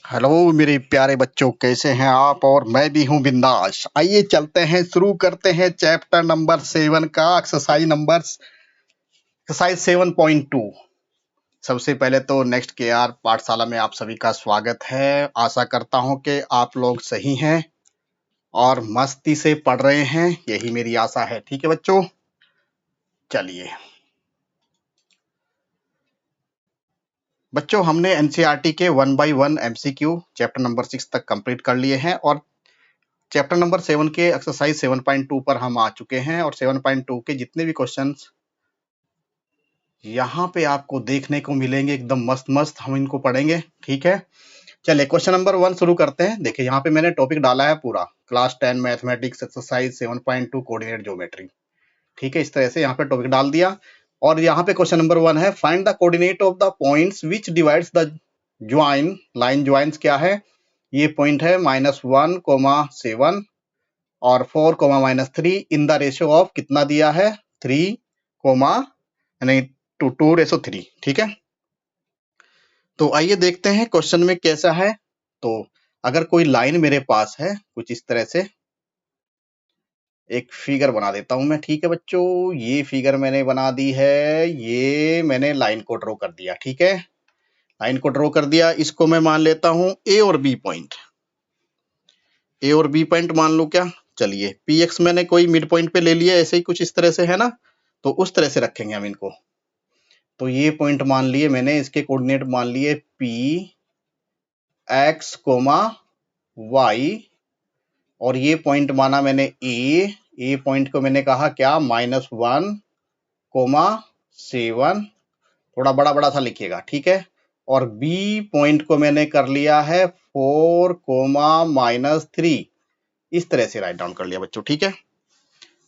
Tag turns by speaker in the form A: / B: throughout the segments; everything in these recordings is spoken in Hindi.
A: हेलो मेरे प्यारे बच्चों, कैसे हैं आप? और मैं भी हूँ बिंदास। आइए चलते हैं, शुरू करते हैं चैप्टर नंबर 7 का एक्सरसाइज 7.2। सबसे पहले तो नेक्स्ट केआर पाठशाला में आप सभी का स्वागत है। आशा करता हूँ कि आप लोग सही हैं और मस्ती से पढ़ रहे हैं, यही मेरी आशा है। ठीक है बच्चों, चलिए बच्चों, हमने एनसीईआरटी के 1 by 1 एमसीक्यू चैप्टर नंबर 6 तक कंप्लीट कर लिए हैं और चैप्टर नंबर 7 के एक्सरसाइज 7.2 पर हम आ चुके हैं और 7.2 के जितने भी क्वेश्चंस यहाँ पे आपको देखने को मिलेंगे एकदम मस्त मस्त, हम इनको पढ़ेंगे। ठीक है, चलिए क्वेश्चन नंबर 1 शुरू करते हैं। देखिए यहाँ पे मैंने टॉपिक डाला है पूरा, class 10 mathematics exercise 7.2 coordinate geometry. ठीक है, इस तरह से यहाँ पे टॉपिक डाल दिया और यहाँ पे क्वेश्चन नंबर 1 है, find the coordinate of the points which divides the join line. Joins क्या है? ये पॉइंट है -1, 7 और 4, -3 इन द रेशियो ऑफ कितना दिया है? 3, यानी 2:3। ठीक है, तो आइए देखते हैं क्वेश्चन में कैसा है। तो अगर कोई लाइन मेरे पास है कुछ इस तरह से, एक फिगर बना देता हूं मैं। ठीक है बच्चों, ये फिगर मैंने बना दी है, ये मैंने लाइन को ड्रॉ कर दिया। ठीक है, लाइन को ड्रॉ कर दिया, इसको मैं मान लेता हूं ए और बी पॉइंट। ए और बी पॉइंट मान लो क्या? चलिए पी एक्स मैंने कोई मिड पॉइंट पे ले लिया, ऐसे ही कुछ इस तरह से है ना, तो उस तरह से रखेंगे हम इनको। तो ये पॉइंट मान लिए मैंने, इसके कोऑर्डिनेट मान लिए पी एक्स कोमा वाई, और ये पॉइंट माना मैंने ए पॉइंट को मैंने कहा क्या? -1, 7, थोड़ा बड़ा बड़ा सा लिखिएगा। ठीक है, और बी पॉइंट को मैंने कर लिया है 4, -3, इस तरह से राइट डाउन कर लिया बच्चों। ठीक है,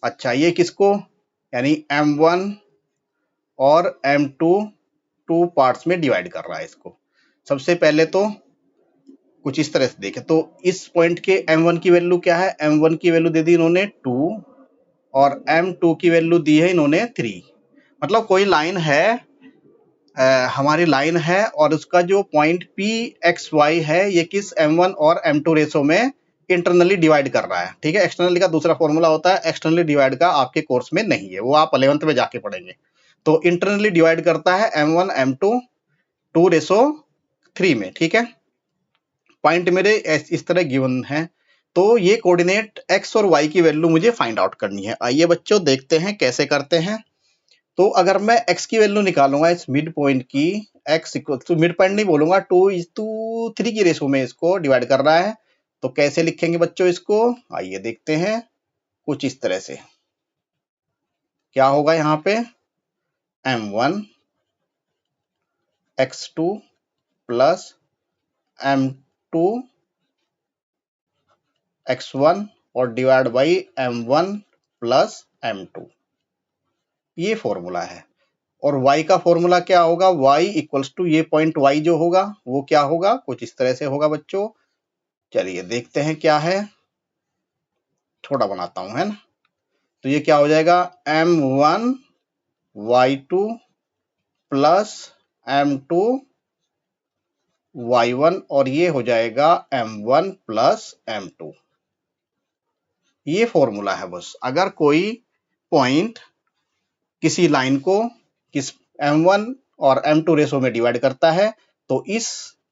A: अच्छा ये किसको, यानी M1 और M2 टू पार्ट्स में डिवाइड कर रहा है इसको। सबसे पहले तो कुछ इस तरह से देखें, तो इस पॉइंट के M1 की वैल्यू क्या है? M1 की वैल्यू दे दी इन्होंने 2 और M2 की वैल्यू दी है इन्होंने 3। मतलब कोई लाइन है, हमारी लाइन है और उसका जो पॉइंट पी एक्स वाई है ये किस M1 और M2 रेशो में इंटरनली डिवाइड कर रहा है। ठीक है, एक्सटर्नली का दूसरा फॉर्मूला होता है, एक्सटर्नली डिवाइड का आपके कोर्स में नहीं है, वो आप 11th में जाके पढ़ेंगे। तो इंटरनली डिवाइड करता है M1 M2 2:3 में। ठीक है, पॉइंट मेरे इस तरह गिवन है, तो ये कोऑर्डिनेट एक्स और वाई की वैल्यू मुझे फाइंड आउट करनी है। आइए बच्चों देखते हैं कैसे करते हैं। तो अगर मैं x की वैल्यू निकालूंगा इस मिड पॉइंट की, x equal to mid point नहीं बोलूंगा, 2:3 की रेशो में इसको डिवाइड कर रहा है, तो कैसे लिखेंगे बच्चों इसको? आइए देखते हैं, कुछ इस तरह से। क्या होगा यहाँ पे? M1 x2 plus M2 x1 और divide by M1 plus M2, ये फॉर्मूला है। और y का फॉर्मूला क्या होगा? y इक्वल्स टू ये पॉइंट y जो होगा वो क्या होगा? कुछ इस तरह से होगा बच्चों। चलिए देखते हैं क्या है, थोड़ा बनाता हूं, है ना। तो ये क्या हो जाएगा? M1 y2 plus M2 y1 और ये हो जाएगा M1 प्लस M2। ये फॉर्मूला है बस। अगर कोई पॉइंट किसी लाइन को किस M1 और M2 रेशो में डिवाइड करता है, तो इस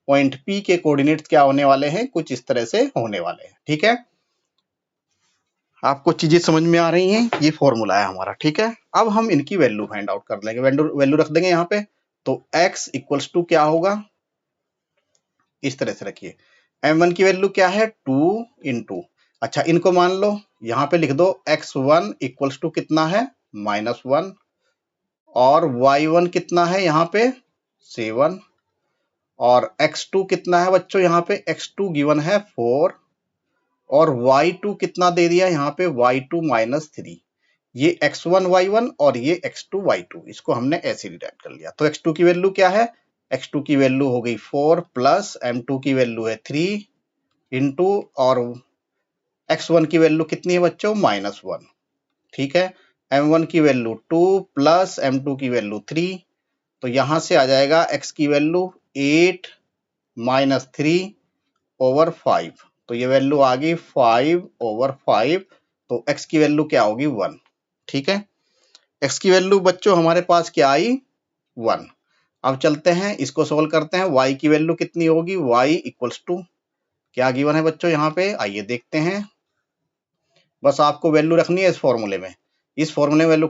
A: पॉइंट P के कोऑर्डिनेट्स क्या होने वाले हैं? कुछ इस तरह से होने वाले हैं। ठीक है, आपको चीजें समझ में आ रही हैं? ये फॉर्मूला है हमारा। ठीक है, अब हम इनकी वैल्यू फाइंड आउट कर लेंगे, वैल्यू रख देंगे यहाँ पे। तो x इक्वल्स टू क्या होगा? इस तरह से रखिए, M1 की वैल्यू क्या है? 2 इंटू, अच्छा इनको मान लो, यहाँ पे लिख दो x1 इक्वल्स टू कितना है? -1, और y1 कितना है यहाँ पे? 7, और x2 कितना है बच्चों? यहाँ पे x2 गिवन है 4, और y2 कितना दे दिया यहाँ पे? y2 -3। ये x1 y1 और ये x2 y2, इसको हमने ऐसे डिवाइड कर लिया। तो x2 की वैल्यू क्या है? x2 की वैल्यू हो गई 4 प्लस M2 की वैल्यू है 3 इंटू, और x1 की वैल्यू कितनी है बच्चों? -1। ठीक है, M1 की वैल्यू 2 प्लस M2 की वैल्यू 3, तो यहां से आ जाएगा x की वैल्यू 8 -3 5/5, तो ये वैल्यू आ गई 5/5, तो x की वैल्यू क्या होगी 1। ठीक है, x की वैल्यू बच्चों हमारे पास क्या आई 1। अब चलते हैं इसको सोल्व करते हैं, y की वैल्यू कितनी होगी, y इक्वल्स टू क्या गिवन है बच्चों यहाँ पे, आइए देखते हैं। बस आपको वैल्यू रखनी है इस फॉर्मूले में, इस फॉर्मूले में वैल्यू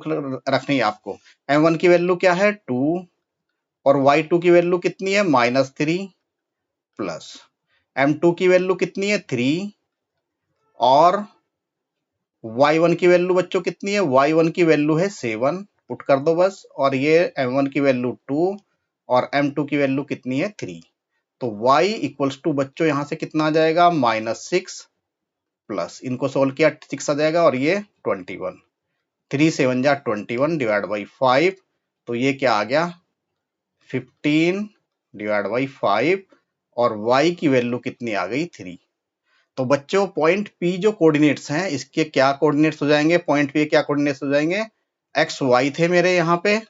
A: रखनी है आपको। m1 की वैल्यू क्या है 2 और y2 की वैल्यू कितनी है -3 प्लस m2 की वैल्यू कितनी है 3 और y1 की वैल्यू बच्चों कितनी है, y1 की वैल्यू है 7, पुट कर दो बस, और ये m1 की वैल्यू 2 और m2 की वैल्यू कितनी है 3। तो y इक्वल्स टू बच्चों यहाँ से कितना आ जाएगा -6 प्लस इनको सोल्व किया 6 आ जाएगा और ये 21, 3 7 जा 21 डिवाइड बाई 5, तो ये क्या आ गया 15 डिवाइड बाई 5 और y की वैल्यू कितनी आ गई 3। तो बच्चों पॉइंट P जो कोऑर्डिनेट्स हैं इसके क्या कोऑर्डिनेट्स हो जाएंगे, पॉइंट P के क्या कोऑर्डिनेट्स हो जाएंगे, x y थे मेरे यहाँ पे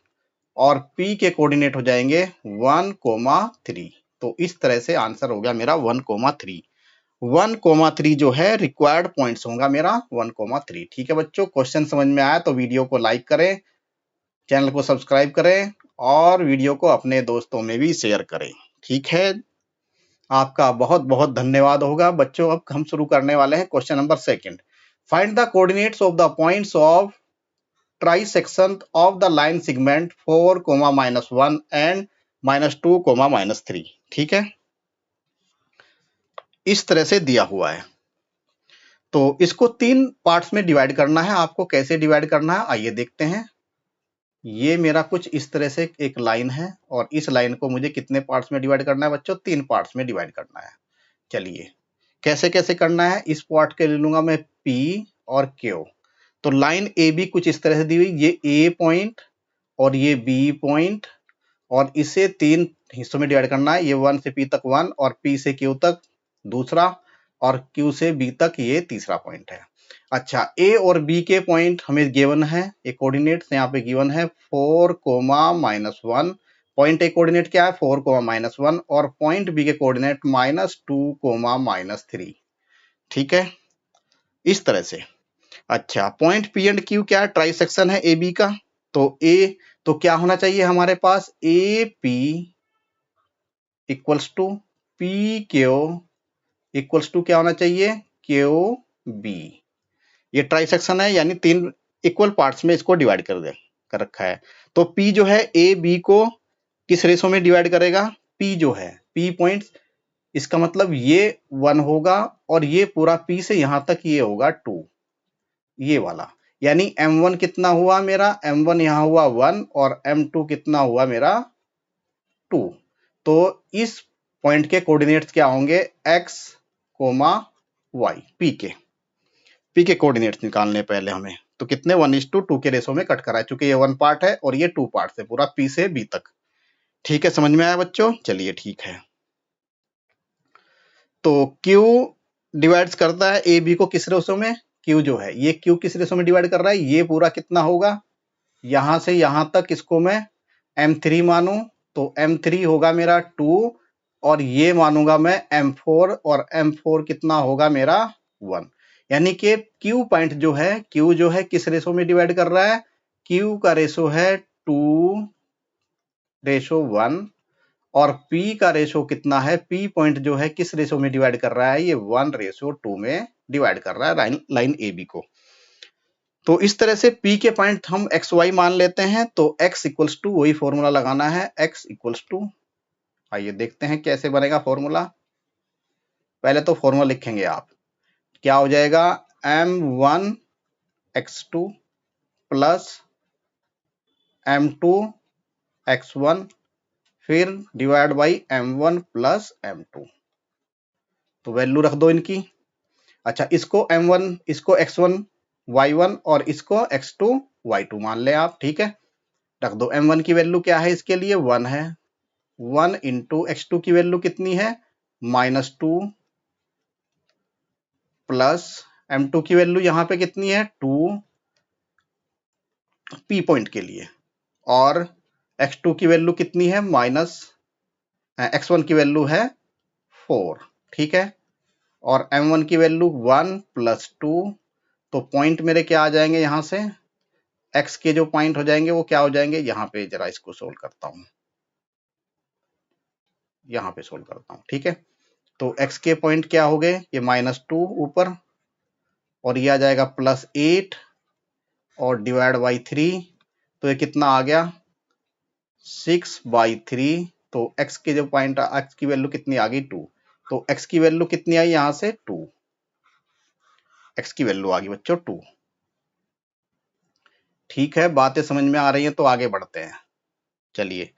A: और P के कोऑर्डिनेट हो जाएंगे 1,3। तो इस तरह से आंसर हो गया मेरा 1,3। 1,3 जो है रिक्वायर्ड पॉइंट्स होगा मेरा 1,3। ठीक है बच्चों, क्वेश्चन समझ में आया तो वीडियो को लाइक करें, चैनल को सब्सक्राइब करें और वीडियो को अपने दोस्तों में भी शेयर करें। ठीक है, आपका बहुत बहुत धन्यवाद होगा बच्चों। अब हम शुरू करने वाले हैं question number 2। Find the coordinates of the points of trisection of the line segment 4, -1 and -2, -3। ठीक है, इस तरह से दिया हुआ है, तो इसको 3 पार्ट्स में डिवाइड करना है आपको। कैसे डिवाइड करना है आइए देखते हैं। ये मेरा कुछ इस तरह से एक लाइन है और इस लाइन को मुझे कितने पार्ट्स में डिवाइड करना है बच्चों, 3 पार्ट्स में डिवाइड करना है। चलिए कैसे कैसे करना है, इस पार्ट के ले लूंगा मैं P और Q। तो लाइन AB कुछ इस तरह से दी हुई, ये A पॉइंट और ये B पॉइंट और इसे 3 हिस्सों में डिवाइड करना है। ये 1 से P तक 1 और P से Q तक दूसरा और Q से B तक ये तीसरा पॉइंट है। अच्छा, A और B के पॉइंट हमें गिवन है, एक कोऑर्डिनेट्स यहाँ पे गिवन है 4, -1। पॉइंट ए कोऑर्डिनेट क्या है 4, -1 और पॉइंट बी के कोऑर्डिनेट -2, -3। ठीक है, इस तरह से। अच्छा, पॉइंट पी एंड क्यू क्या है, ट्राइसेक्शन है ए बी का। तो ए तो क्या होना चाहिए हमारे पास, A P equals to P Q equals to क्या होना चाहिए, क्यू बी। ये ट्राइसेक्शन है यानी 3 इक्वल पार्ट्स में इसको डिवाइड कर रखा है। तो P जो है ए बी को किस रेशो में डिवाइड करेगा, P जो है P पॉइंट्स, इसका मतलब ये 1 होगा और ये पूरा P से यहां तक ये होगा 2, ये वाला। यानी M1 कितना हुआ मेरा, M1 यहां हुआ 1 और M2 कितना हुआ मेरा 2। तो इस पॉइंट के कोऑर्डिनेट्स क्या होंगे, x, y, P के कोऑर्डिनेट्स निकालने पहले हमें। तो कितने 1:2 के रेशो में कट करा है, चूंकि ये 1 पार्ट है और ये 2 पार्ट है, पूरा P से B तक। ठीक है, समझ में आया बच्चों, चलिए ठीक है। तो Q डिवाइड्स करता है ए बी को किस रेशो में, Q जो है ये Q किस रेशो में डिवाइड कर रहा है, ये पूरा कितना होगा, यहां से यहां तक इसको मैं M3 मानूं तो M3 होगा मेरा 2 और ये मानूंगा मैं M4 और M4 कितना होगा मेरा 1। यानी कि Q पॉइंट जो है, Q जो है किस रेशो में डिवाइड कर रहा है, Q का रेशो है 2:1 और P का रेशो कितना है, P पॉइंट जो है किस रेशो में डिवाइड कर रहा है, ये 1:2 में डिवाइड कर रहा है लाइन AB को। तो इस तरह से P के पॉइंट हम एक्स वाई मान लेते हैं। तो x इक्वल्स टू वही फॉर्मूला लगाना है, x इक्वल्स टू, आइए देखते हैं कैसे बनेगा फॉर्मूला। पहले तो फॉर्मूला लिखेंगे आप, क्या हो जाएगा m1 x2 plus m2 x1 फिर divide by m1 plus m2। तो वैल्यू रख दो इनकी। अच्छा, इसको m1 इसको x1 y1 और इसको x2 y2 मान ले आप। ठीक है, रख दो। m1 की वैल्यू क्या है, इसके लिए 1 है, 1 इंटू x2 की वैल्यू कितनी है -2 प्लस m2 की वैल्यू यहां पे कितनी है 2 P पॉइंट के लिए और x2 की वैल्यू कितनी है x1 की वैल्यू है 4। ठीक है, और m1 की वैल्यू 1 + 2, तो पॉइंट मेरे क्या आ जाएंगे यहाँ से, x के जो पॉइंट हो जाएंगे वो क्या हो जाएंगे, यहाँ पे जरा इसको सोल्व करता हूँ, यहाँ पे सोल्व करता हूँ, ठीक है। तो x के पॉइंट क्या हो गए, ये -2 ऊपर, और ये आ जाएगा +8 और डिवाइड बाई 3, तो ये कितना आ गया 6/3। तो x के जो पॉइंट, x की वैल्यू कितनी आ गई 2, तो x की वैल्यू कितनी आई यहाँ से 2, x की वैल्यू आ गई बच्चों 2। ठीक है, बातें समझ में आ रही हैं तो आगे बढ़ते हैं। चलिए,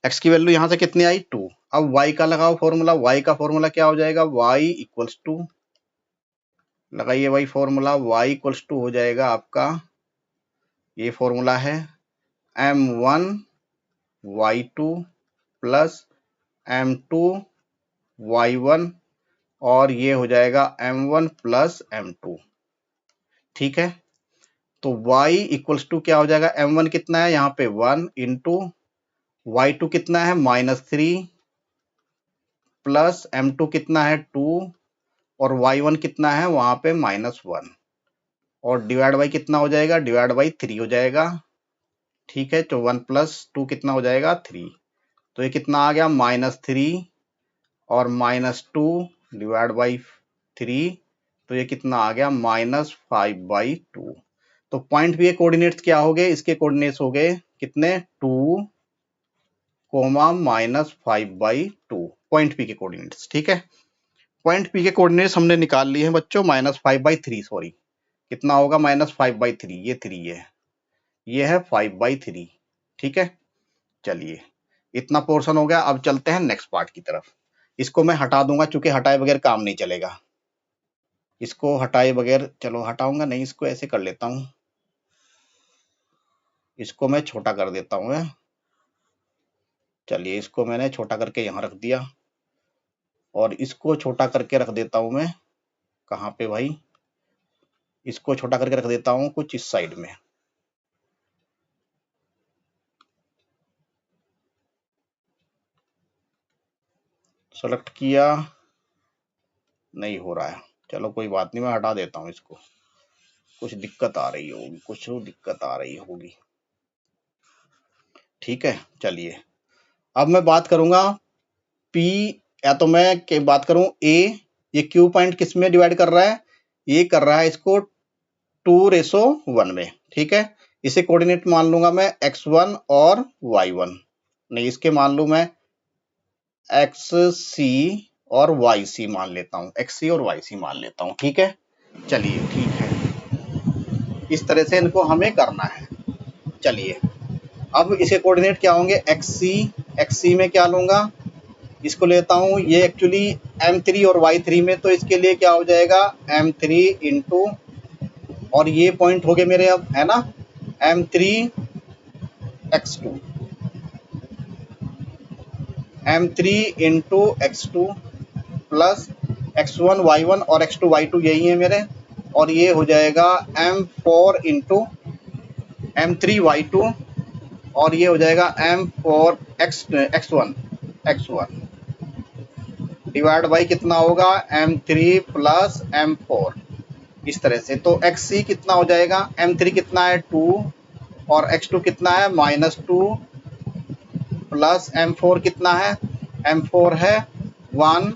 A: x की वैल्यू यहाँ से कितनी आई 2। अब y का लगाओ फॉर्मूला, y का फॉर्मूला क्या हो जाएगा, y इक्वल्स टू, लगाइए भाई फॉर्मूला, y इक्वल्स टू हो जाएगा आपका, ये फॉर्मूला है m1 y2 plus m2 y1, और ये हो जाएगा m1 प्लस m2। ठीक है, तो y इक्वल्स टू क्या हो जाएगा, m1 कितना है यहाँ पे 1 इंटू y2 कितना है -3 प्लस m2 कितना है 2 और y1 कितना है वहां पे -1, और डिवाइड बाई कितना हो जाएगा, डिवाइड बाई 3 हो जाएगा। ठीक है, तो 1 + 2 कितना हो जाएगा 3, तो ये कितना आ गया -3 और -2 डिवाइड बाई 3, तो ये कितना आ गया -5/2। तो पॉइंट बी के कोऑर्डिनेट्स क्या हो गए, इसके कोऑर्डिनेट्स हो गए कितने 2, -5/2 पॉइंट पी के कोऑर्डिनेट्स। ठीक है, पॉइंट पी के कोऑर्डिनेट्स हमने निकाल लिए हैं बच्चों, -5/3, सॉरी कितना होगा -5/3, ये 3 है, ये है 5/3। ठीक है, चलिए इतना पोर्शन हो गया। अब चलते हैं नेक्स्ट पार्ट की तरफ। इसको मैं हटा दूंगा क्योंकि हटाए बगैर काम नहीं चलेगा, इसको हटाए बगैर, चलो हटाऊंगा नहीं, इसको ऐसे कर लेता हूं, इसको मैं छोटा कर देता हूं। चलिए, इसको मैंने छोटा करके यहाँ रख दिया, और इसको छोटा करके रख देता हूं मैं, कहाँ पे भाई, इसको छोटा करके रख देता हूं कुछ इस साइड में। सेलेक्ट किया, नहीं हो रहा है, चलो कोई बात नहीं, मैं हटा देता हूं इसको, कुछ दिक्कत आ रही होगी, कुछ दिक्कत आ रही होगी। ठीक है, चलिए अब मैं बात करूंगा P, या तो मैं बात करूं A, ये Q पॉइंट किस में डिवाइड कर रहा है, ये कर रहा है इसको 2:1 में। ठीक है, इसे कोऑर्डिनेट मान लूंगा मैं x1 और y1, नहीं इसके मान लूं मैं xc और yc मान लेता हूं, xc और yc मान लेता हूं। ठीक है, चलिए ठीक है, इस तरह से इनको हमें करना है। चलिए, अब इसे कोऑर्डिनेट क्या होंगे, xc में क्या लूंगा, इसको लेता हूं, ये एक्चुअली m3 और y3 में, तो इसके लिए क्या हो जाएगा m3 इंटू, और ये पॉइंट हो गए मेरे अब, है ना, m3 x2, m3 into x2 plus x1 y1 और x2 y2 यही है मेरे, और ये हो जाएगा m4 इंटू m3 y2, और ये हो जाएगा m4 x1 डिवाइड बाई कितना होगा m3 प्लस m4, इस तरह से। तो xc कितना हो जाएगा, m3 कितना है 2 और x2 कितना है -2 प्लस m4 कितना है, m4 है 1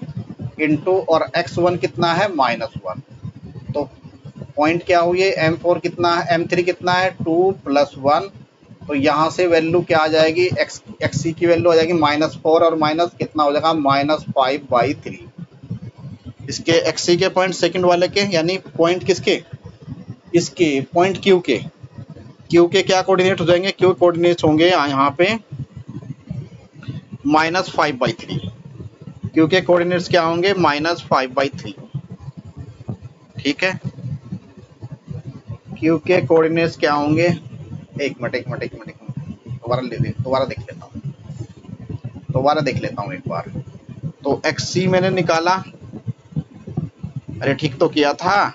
A: इंटू, और x1 कितना है -1। तो पॉइंट क्या हुई है, m4 कितना है, m3 कितना है 2 + 1, तो यहाँ से वैल्यू क्या आ जाएगी, xc की वैल्यू आ जाएगी -4 और माइनस कितना हो जाएगा -5/3। इसके xc के पॉइंट सेकंड वाले के, यानी पॉइंट किसके, इसके पॉइंट क्यू के क्या कोऑर्डिनेट हो जाएंगे, क्यू कोऑर्डिनेट्स होंगे यहाँ पे -5/3, क्यू के कोऑर्डिनेट्स क्या होंगे -5/3। ठीक है, क्यू के कोऑर्डिनेट्स क्या होंगे, एक मिनट दोबारा देख लेता हूँ एक बार। तो xc मैंने निकाला, अरे ठीक तो किया था,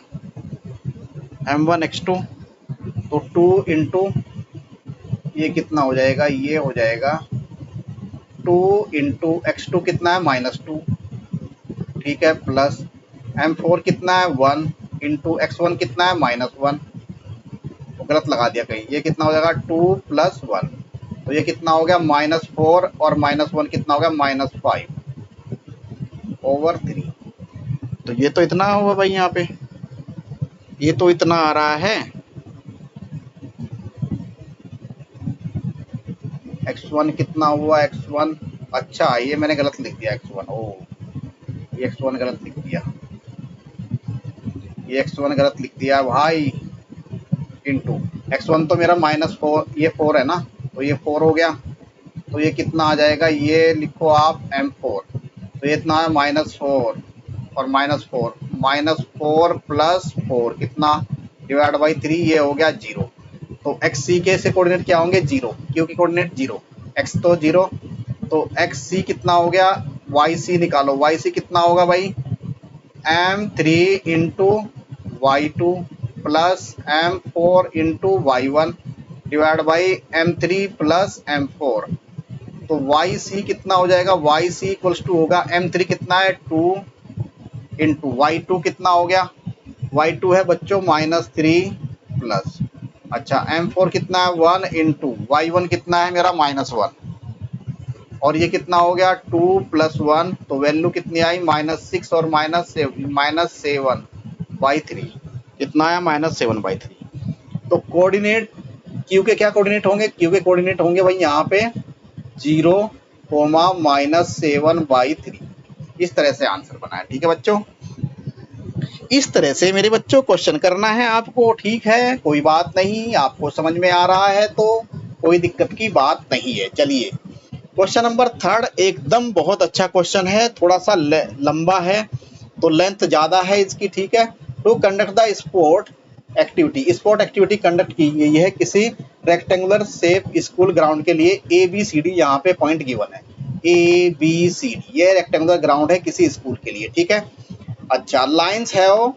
A: m1 x2, तो 2 इंटू ये कितना हो जाएगा, ये हो जाएगा 2 इंटू x2 कितना है -2, ठीक है, प्लस M4 कितना है 1 इंटू x1 कितना है -1, तो गलत लगा दिया कहीं, ये कितना हो जाएगा 2 + 1, तो ये कितना हो गया -4 और -1 कितना हो गया -5/3। तो ये तो इतना हुआ भाई, यहाँ पे ये तो इतना आ रहा है। x1 कितना हुआ x1, अच्छा ये मैंने गलत लिख दिया x1, ओ ये x1 गलत लिख दिया, ये x1 गलत लिख दिया भाई, इंटू x1 तो मेरा -4, ये 4 है ना, तो ये 4 हो गया, तो ये कितना आ जाएगा, ये लिखो आप M4, तो ये इतना है -4 और -4 + 4 कितना /3, ये हो गया 0। तो XC के से कोऑर्डिनेट क्या होंगे 0, Q की कोऑर्डिनेट 0, X तो 0, तो XC कितना हो गया, YC निकालो, YC कितना होगा भाई M3 into Y2 plus M4 into Y1 /M3 plus M4, तो YC कितना हो जाएगा, YC इक्वल्स टू होगा M3 कितना है 2 इंटू Y2 कितना हो गया, Y2 है बच्चों -3 प्लस, अच्छा M4 कितना है 1 इंटू Y1 कितना है मेरा -1, और ये कितना हो गया 2 + 1, तो वैल्यू कितनी आई -6 और -7/3, कितना आया -7/3। तो कोऑर्डिनेट Q के क्या कोऑर्डिनेट होंगे, Q के कोऑर्डिनेट होंगे भाई यहाँ पे 0, -7/3, इस तरह से आंसर बना है। ठीक है बच्चों, इस तरह से मेरे बच्चों क्वेश्चन करना है आपको, ठीक है, कोई बात नहीं, आपको समझ में आ रहा है तो कोई दिक्कत की बात नहीं है। चलिए क्वेश्चन नंबर 3 एकदम बहुत अच्छा क्वेश्चन है, थोड़ा सा लंबा है तो लेंथ ज़्यादा है इसकी, ठीक है। To conduct the sport activity conduct की गई है किसी रेक्टेंगुलर शेप स्कूल ग्राउंड के लिए, ABCD यहाँ पे पॉइंट गिवन है, ABCD ये रेक्टेंगुलर ग्राउंड है किसी स्कूल के लिए, ठीक है। अच्छा, lines have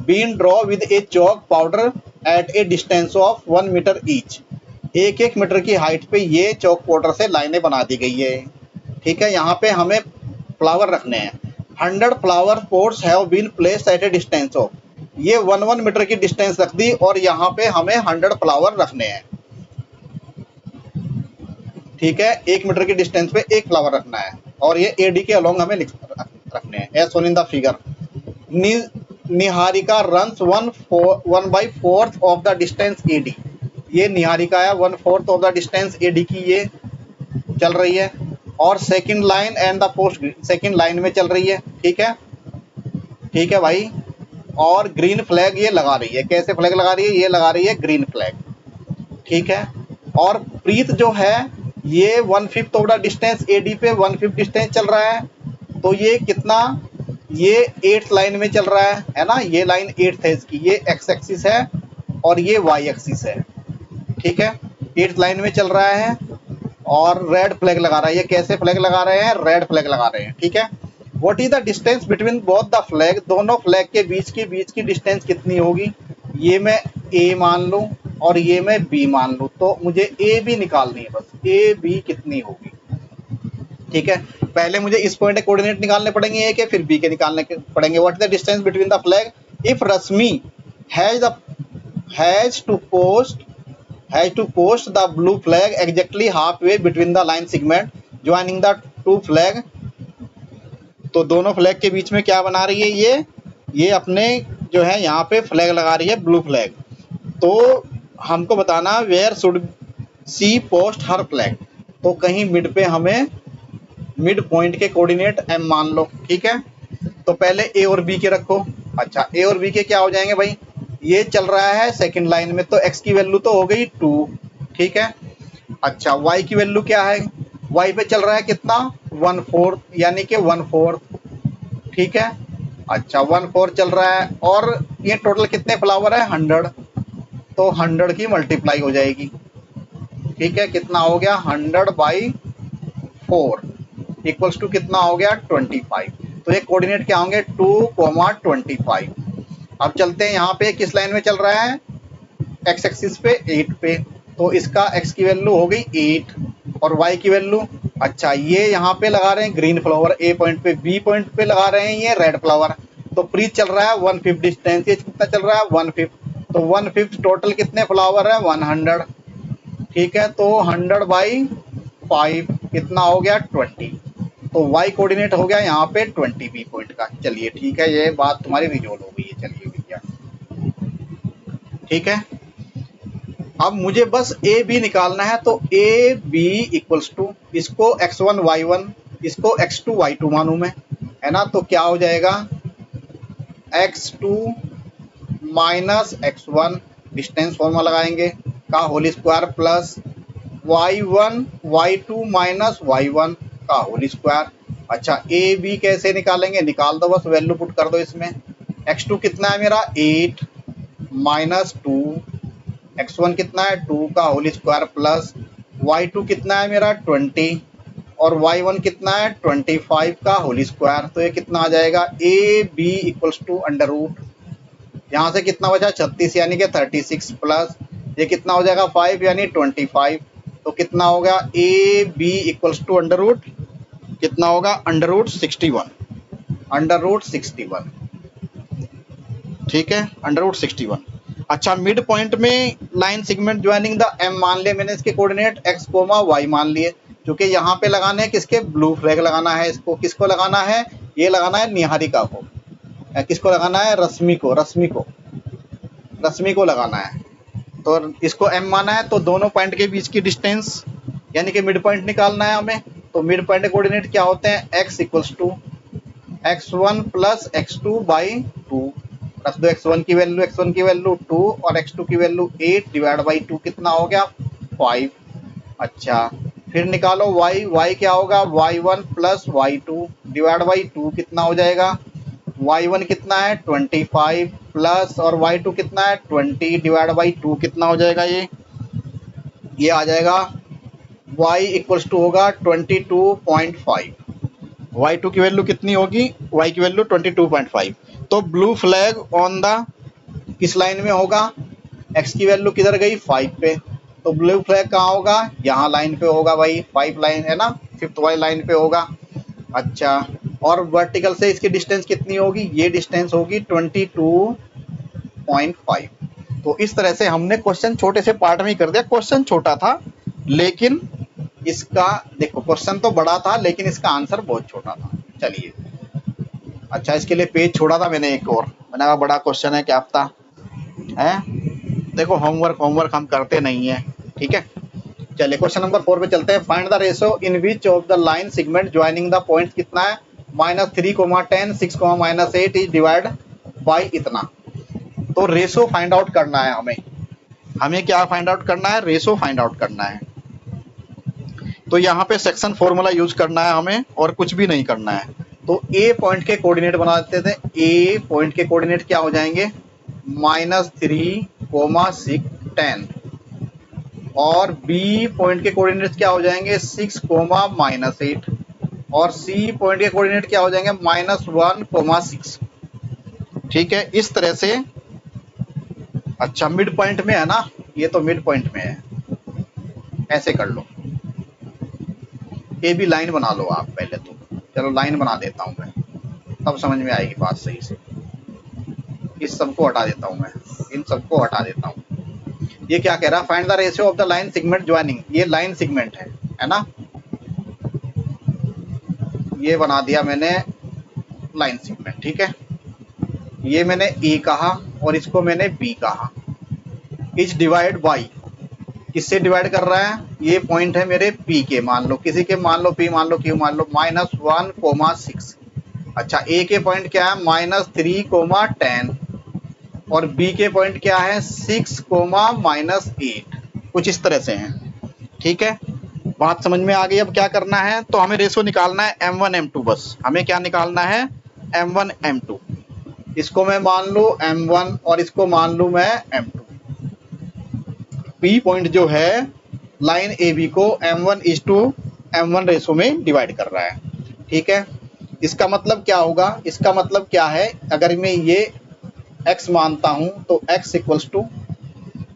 A: been draw with a chalk powder at a distance of 1 metre each, 1 metre की हाइट पे ये चॉक पाउडर से लाइनें बना दी गई है, ठीक है। यहाँ पे हमें फ्लावर रखने हैं, 100 flower pots have been placed at a distance of, ये 1 मीटर की डिस्टेंस रख दी और यहाँ पे हमें 100 फ्लावर रखने हैं, ठीक है। 1 मीटर की डिस्टेंस पे एक फ्लावर रखना है और ये AD के अलोंग हमें रखने हैं, as shown in the figure. Niharika runs 1/4 of the distance AD, ये निहारिका है 1/4 ऑफ द डिस्टेंस AD की ये चल रही है, और second line and the post second line में चल रही है, ठीक है, ठीक है भाई। और ग्रीन फ्लैग ये लगा रही है, कैसे फ्लैग लगा रही है, ये लगा रही है ग्रीन फ्लैग, ठीक है। और प्रीत जो है ये 1/5 ऑफ द डिस्टेंस AD पे 1/5 डिस्टेंस चल रहा है, तो ये कितना, ये 8th लाइन में चल रहा है ना, ये लाइन 8th है इसकी, ये x एक्सिस है और ये y एक्सिस है, ठीक है। 8th लाइन में चल रहा है और रेड फ्लैग लगा रहा है, ये कैसे फ्लैग लगा रहे हैं, रेड फ्लैग लगा रहे हैं, ठीक है। What is the distance between both the flag, दोनों फ्लैग के बीच की डिस्टेंस कितनी होगी, ये मैं A मान लूँ और ये मैं B मान लूँ, तो मुझे AB निकालनी है, बस AB कितनी होगी, ठीक है। पहले मुझे इस पॉइंट के कोऑर्डिनेट निकालने पड़ेंगे A के, फिर B के निकालने पड़ेंगे। What is the distance between the flag if Rashmi has to post the blue flag exactly half way between the line segment joining the two flag, तो दोनों फ्लैग के बीच में क्या बना रही है, ये अपने जो है यहाँ पे फ्लैग लगा रही है ब्लू फ्लैग, तो हमको बताना where should she post her flag, तो कहीं मिड पे हमें मिड पॉइंट के कोऑर्डिनेट M मान लो, ठीक है। तो पहले A और B के रखो, अच्छा A और B के क्या हो जाएंगे भाई, ये चल रहा है सेकंड लाइन में, तो x की वैल्यू तो हो गई 2, ठीक है। अच्छा y की वैल्यू क्या है, y पे चल रहा है कितना 1/4, यानी कि 1/4, ठीक है। अच्छा 1/4 चल रहा है और ये टोटल कितने फ्लावर है 100, तो 100 की मल्टीप्लाई हो जाएगी, ठीक है। कितना हो गया 100/4 इक्वल्स टू कितना हो गया 25, तो ये कोऑर्डिनेट क्या होंगे 2,25। अब चलते हैं यहाँ पे किस लाइन में चल रहा है, x एक्सिस पे 8 पे, तो इसका x की वैल्यू हो गई 8 और y की वैल्यू, अच्छा ये यहाँ पे लगा रहे हैं ग्रीन फ्लावर A पॉइंट पे, B पॉइंट पे लगा रहे हैं ये रेड फ्लावर, तो प्री चल रहा है 1/5 डिस्टेंस, ये कितना चल रहा है 1/5, तो 1/5 टोटल कितने फ्लावर है 100, ठीक है। तो 100/5 कितना हो गया 20, तो y कोऑर्डिनेट हो गया यहाँ पे 20 बी पॉइंट का। चलिए ठीक है, ये बात तुम्हारी रिजोल्व हो गई है। चलिए भैया ठीक है, अब मुझे बस ए बी निकालना है, तो ए बी इक्वल्स टू इसको x1 y1 इसको x2 y2 मानूं मैं, है ना। तो क्या हो जाएगा x2 minus x1 distance formula लगाएंगे का whole square plus y1 y2 minus y1 का होल स्क्वायर। अच्छा ए बी कैसे निकालेंगे, निकाल दो, बस वैल्यू पुट कर दो इसमें। x2 कितना है मेरा 8 माइनस 2, x1 कितना है 2 का होल स्क्वायर प्लस y2 कितना है मेरा 20 और y1 कितना है 25 का होल स्क्वायर। तो ये कितना आ जाएगा A B equals to under root, यहाँ से कितना बचा 36 यानी कि 36 प्लस ये कितना हो जाएगा 5 यानी 25, तो कितना हो गया A B equals to under root कितना होगा अंडर रूट 61, अंडर रूट 61, ठीक है, अंडर रूट 61। अच्छा मिड पॉइंट में line segment joining the M मान लिया मैंने, इसके कोऑर्डिनेट x, y मान लिए, क्योंकि यहाँ पे लगाने हैं किसके ब्लू फ्लैग लगाना है इसको, किसको लगाना है, ये लगाना है निहारिका को, किसको लगाना है रश्मि को, रश्मि को लगाना है। तो इसको m माना है, तो दोनों पॉइंट के बीच की डिस्टेंस यानी कि मिड पॉइंट निकालना है हमें। तो मिड पॉइंट के कोऑर्डिनेट क्या होते हैं x equals to x1 plus x2/2, रख दो x1 की वैल्यू 2 और x2 की वैल्यू 8 डिवाइड बाई 2 कितना हो गया 5। अच्छा फिर निकालो y क्या होगा y1 plus y2 divide by 2 कितना हो जाएगा, y1 कितना है 25 प्लस और y2 कितना है 20 डिवाइड बाई 2 कितना हो जाएगा, ये आ जाएगा y इक्वल्स टू होगा 22.5, y2 की वैल्यू कितनी होगी, y की वैल्यू 22.5। तो ब्लू फ्लैग ऑन द किस लाइन में होगा, x की वैल्यू किधर गई 5 पे, तो ब्लू फ्लैग कहाँ होगा, यहाँ लाइन पे होगा भाई, 5 लाइन है ना, 5th वाली लाइन पे होगा। अच्छा और वर्टिकल से इसकी डिस्टेंस कितनी होगी, ये डिस्टेंस होगी 22.5। तो इस तरह से हमने क्वेश्चन छोटे से पार्ट में ही कर दिया, क्वेश्चन छोटा था लेकिन इसका देखो क्वेश्चन तो बड़ा था लेकिन इसका आंसर बहुत छोटा था। चलिए अच्छा इसके लिए पेज छोड़ा था मैंने एक और, मैंने कहा बड़ा क्वेश्चन है क्या पता है। देखो होमवर्क हम करते नहीं है, ठीक है। चलिए क्वेश्चन नंबर 4 पे चलते हैं। Find the ratio in which of the line segment joining the point कितना है -3, 10, 6, -8 इज डिवाइड बाई इतना। तो रेशो फाइंड आउट करना है हमें क्या फाइंड आउट करना है, रेशो फाइंड आउट करना है। तो यहाँ पे सेक्शन फॉर्मूला यूज करना है हमें और कुछ भी नहीं करना है। तो ए पॉइंट के कोऑर्डिनेट बना देते थे, ए पॉइंट के कोऑर्डिनेट क्या हो जाएंगे -3, 6, 10 और बी पॉइंट के कोऑर्डिनेट क्या हो जाएंगे 6, -8 और सी पॉइंट के कोऑर्डिनेट क्या हो जाएंगे -1, 6, ठीक है इस तरह से। अच्छा मिड पॉइंट में है ना, ये तो मिड पॉइंट में है, ऐसे कर लो, ये भी लाइन बना लो आप पहले तो, चलो लाइन बना देता हूं मैं, तब समझ में आएगी बात सही से। इस सबको हटा देता हूं मैं, इन सबको हटा देता हूं। ये क्या कह रहा है, find the ratio of the line segment joining, ये लाइन सेगमेंट है ना, ये बना दिया मैंने लाइन सेगमेंट, ठीक है। ये मैंने ए कहा और इसको मैंने बी कहा। इज डिवाइड बाई, किससे डिवाइड कर रहा है, ये पॉइंट है मेरे पी के, मान लो किसी के, मान लो पी मान लो क्यू मान लो, -1, 6। अच्छा ए के पॉइंट क्या है -3, 10 और बी के पॉइंट क्या है 6, -8, कुछ इस तरह से है, ठीक है। बात समझ में आ गई। अब क्या करना है, तो हमें रेशो निकालना है m1 m2, बस हमें क्या निकालना है m1 m2। इसको मैं मान लूं m1 और इसको मान लूं मैं m2। पी पॉइंट जो है लाइन ए बी को m1 रेशो में डिवाइड कर रहा है, ठीक है। इसका मतलब क्या होगा, इसका मतलब क्या है, अगर मैं ये x मानता हूं तो x इक्वल्स टू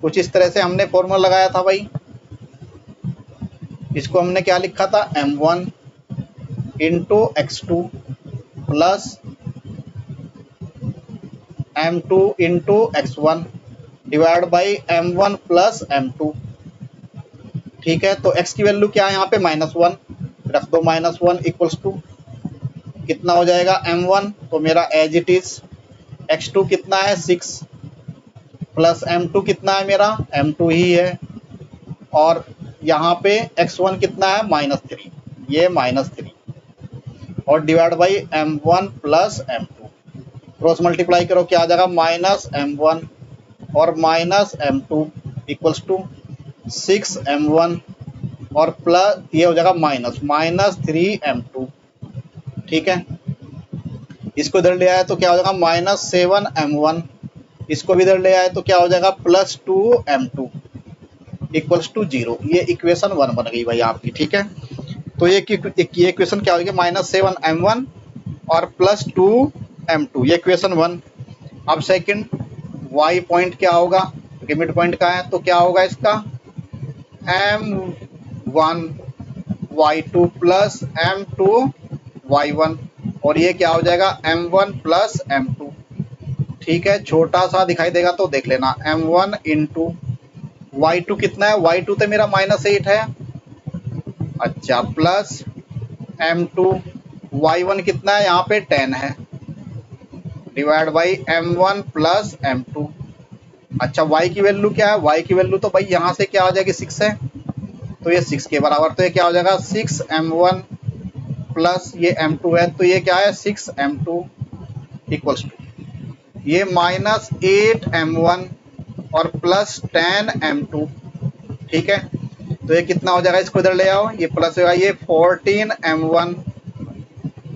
A: कुछ इस तरह से हमने फॉर्मूला लगाया था भाई, इसको हमने क्या लिखा था m1 into x2 plus m2 into x1 divide by m1 plus m2। ठीक है, तो x की वैल्यू क्या है यहाँ पे -1 रख दो, -1 इक्वल्स टू कितना हो जाएगा m1, तो मेरा एज इट इज x2 कितना है 6 प्लस m2 कितना है मेरा m2 ही है, और यहाँ पे x1 कितना है -3, ये -3 और divide by m1 plus m2 cross multiply करो क्या आ जाएगा -m1 और -m2 इक्वल्स टू 6m1 और प्लस ये हो जाएगा -3m2। ठीक है, इसको इधर ले आए तो क्या हो जाएगा -7m1, इसको भी इधर ले आए तो क्या हो जाएगा +2m2 इक्वल्स टू 0। ये इक्वेशन 1 बन गई भाई आपकी। ठीक है, तो ये इक्वेशन क्या होगी -7m1 और +2m2, ये इक्वेशन 1। अब सेकंड y पॉइंट क्या होगा, क्योंकि मिड पॉइंट का है तो क्या होगा इसका m1 y2 plus m2 y1 और ये क्या हो जाएगा m1 प्लस m2। ठीक है, छोटा सा दिखाई देगा तो देख लेना, m1 इंटू y2 कितना है, y2 तो मेरा -8 है, अच्छा प्लस m2 y1 कितना है यहाँ पे 10 है divide by m1 plus m2। अच्छा y की वैल्यू क्या है, y की वैल्यू तो भाई यहाँ से क्या आ जाएगी 6 है, तो ये 6 के बराबर, तो ये क्या हो जाएगा 6m1 प्लस ये m2 है, तो ये क्या है 6m2 इक्वल्स टू ये -8m1 और प्लस 10m2। ठीक है, तो ये कितना हो जाएगा, इसको इधर ले आओ, ये प्लस होगा ये 14m1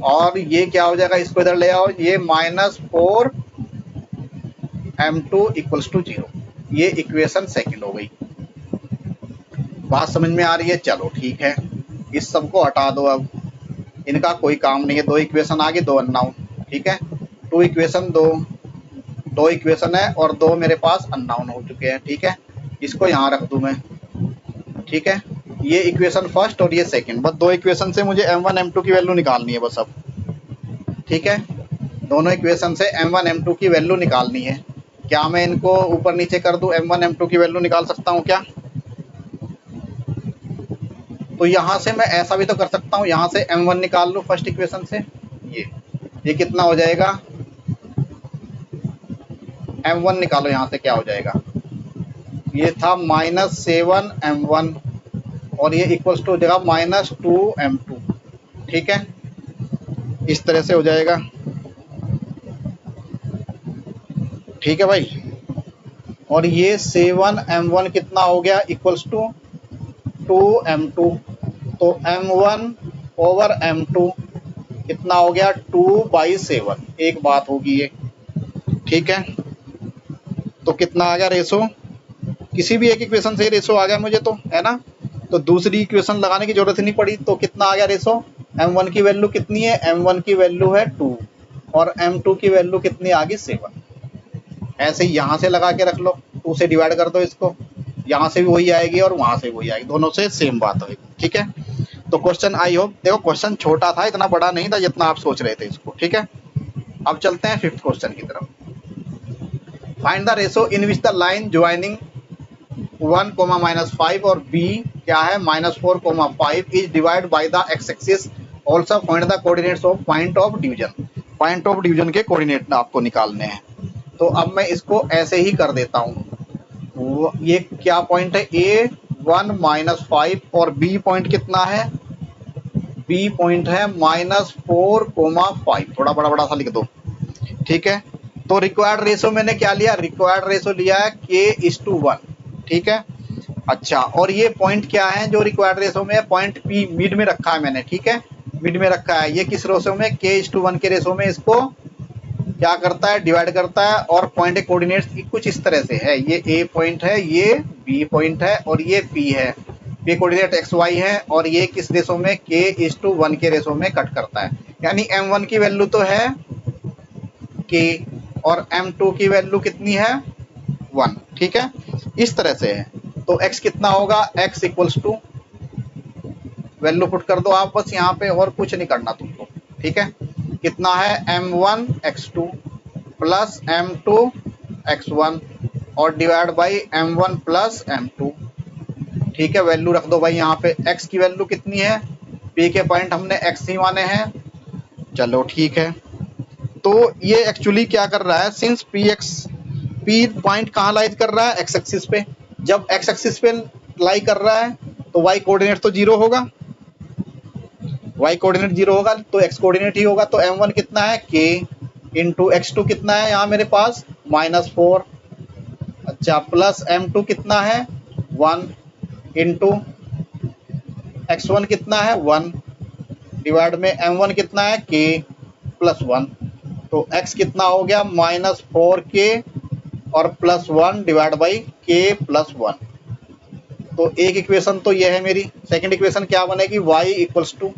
A: और ये क्या हो जाएगा, इसको इधर ले आओ, ये -4m2 इक्वल्स टू 0। ये इक्वेशन सेकंड हो गई। बात समझ में आ रही है? चलो ठीक है, इस सब को हटा दो, अब इनका कोई काम नहीं है। 2 इक्वेशन आ गए, 2 अननोन। ठीक है, 2 इक्वेशन 2 इक्वेशन है और 2 मेरे पास अननोन हो चुके हैं। ठीक है, इसको यहाँ रख दूं मैं। ठीक है, ये इक्वेशन फर्स्ट और ये सेकंड, बस 2 इक्वेशन से मुझे m1 m2 की वैल्यू निकालनी है बस अब। ठीक है, दोनों इक्वेशन से m1 m2 की वैल्यू निकालनी है। क्या मैं इनको ऊपर नीचे कर दूं, m1 m2 की वैल्यू निकाल सकता हूँ क्या? तो यहाँ से मैं ऐसा भी तो कर सकता हूँ, यहाँ से m1 निकाल लूँ फर्स्ट इक्वेशन से, ये कितना हो जाएगा, m1 निकालो यहाँ से, क्या हो जाएगा, ये था -7m1 और ये इक्वल्स टू हो जाएगा -2m2। ठीक है, इस तरह से हो जाएगा। ठीक है भाई, और ये 7m1 कितना हो गया इक्वल्स टू 2m2, तो m1 ओवर m2 कितना हो गया 2/7, एक बात होगी ये। ठीक है, तो कितना आ गया रेशो, किसी भी एक इक्वेशन से रेशो आ गया मुझे, तो है ना, तो दूसरी इक्वेशन लगाने की जरूरत नहीं पड़ी। तो कितना आ गया रेशो, m1 की वैल्यू कितनी है, m1 की वैल्यू है 2 और m2 की वैल्यू कितनी आ गई 7। ऐसे ही यहाँ से लगा के रख लो, 2 से डिवाइड कर दो इसको, यहाँ से भी वही आएगी और वहां से वही आएगी, दोनों से सेम बात होगी। ठीक है, तो क्वेश्चन आई होप, देखो क्वेश्चन छोटा था, इतना बड़ा नहीं था जितना आप सोच रहे थे इसको। ठीक है, अब चलते हैं 5th क्वेश्चन की तरफ। Find the ratio in which the line joining 1, -5 और b क्या है -4, 5 is divide by the x axis. Also find the coordinates of point of division. Point of division के कोऑर्डिनेट आपको निकालने हैं। तो अब मैं इसको ऐसे ही कर देता हूँ, ये क्या पॉइंट है, a1 -5 और b पॉइंट कितना है, b पॉइंट है -4, 5, थोड़ा बड़ा बड़ा सा लिख दो। ठीक है, तो रिक्वायर्ड रेशो मैंने क्या लिया, रिक्वायर्ड रेशो लिया है k:1। ठीक है, अच्छा, और ये पॉइंट क्या है जो रिक्वायर्ड रेशो में है, पॉइंट p मिड में रखा है मैंने। ठीक है, मिड में रखा है, ये किस रेशो में, k:1 के रेशो में इसको क्या करता है, डिवाइड करता है। और पॉइंट के कोऑर्डिनेट्स कुछ इस तरह से है, ये a पॉइंट है, ये b पॉइंट है और ये p है। p कोऑर्डिनेट x y है और ये किस रेशो में, k:1 के रेशो में कट करता है। यानी m1 की वैल्यू तो है k और m2 की वैल्यू कितनी है 1। ठीक है, इस तरह से है। तो x कितना होगा, x equals to, value put कर दो आप बस यहाँ पे, और कुछ नहीं करना तुमको। ठीक है, कितना है m1 x2 plus m2 x1 और divide by m1 plus m2। ठीक है, वैल्यू रख दो भाई यहाँ पे। x की वैल्यू कितनी है, p के पॉइंट हमने x ही माने हैं। चलो ठीक है, तो ये एक्चुअली क्या कर रहा है, सिंस p पॉइंट कहाँ लाई कर रहा है, x एक्सिस पे। जब x एक्सिस पे लाई कर रहा है तो y कोऑर्डिनेट तो जीरो होगा, y कोऑर्डिनेट जीरो होगा तो x कोऑर्डिनेट ही होगा। तो m1 कितना है, k इंटू x2 कितना है यहाँ मेरे पास -4, अच्छा, प्लस m2 कितना है 1 इंटू x1 कितना है 1 डिवाइड में m1 कितना है k प्लस 1। तो x कितना हो गया -4k और plus 1 divide by k plus 1। तो एक इक्वेशन तो ये है मेरी। सेकंड इक्वेशन क्या बनेगी, y इक्वल्स टू,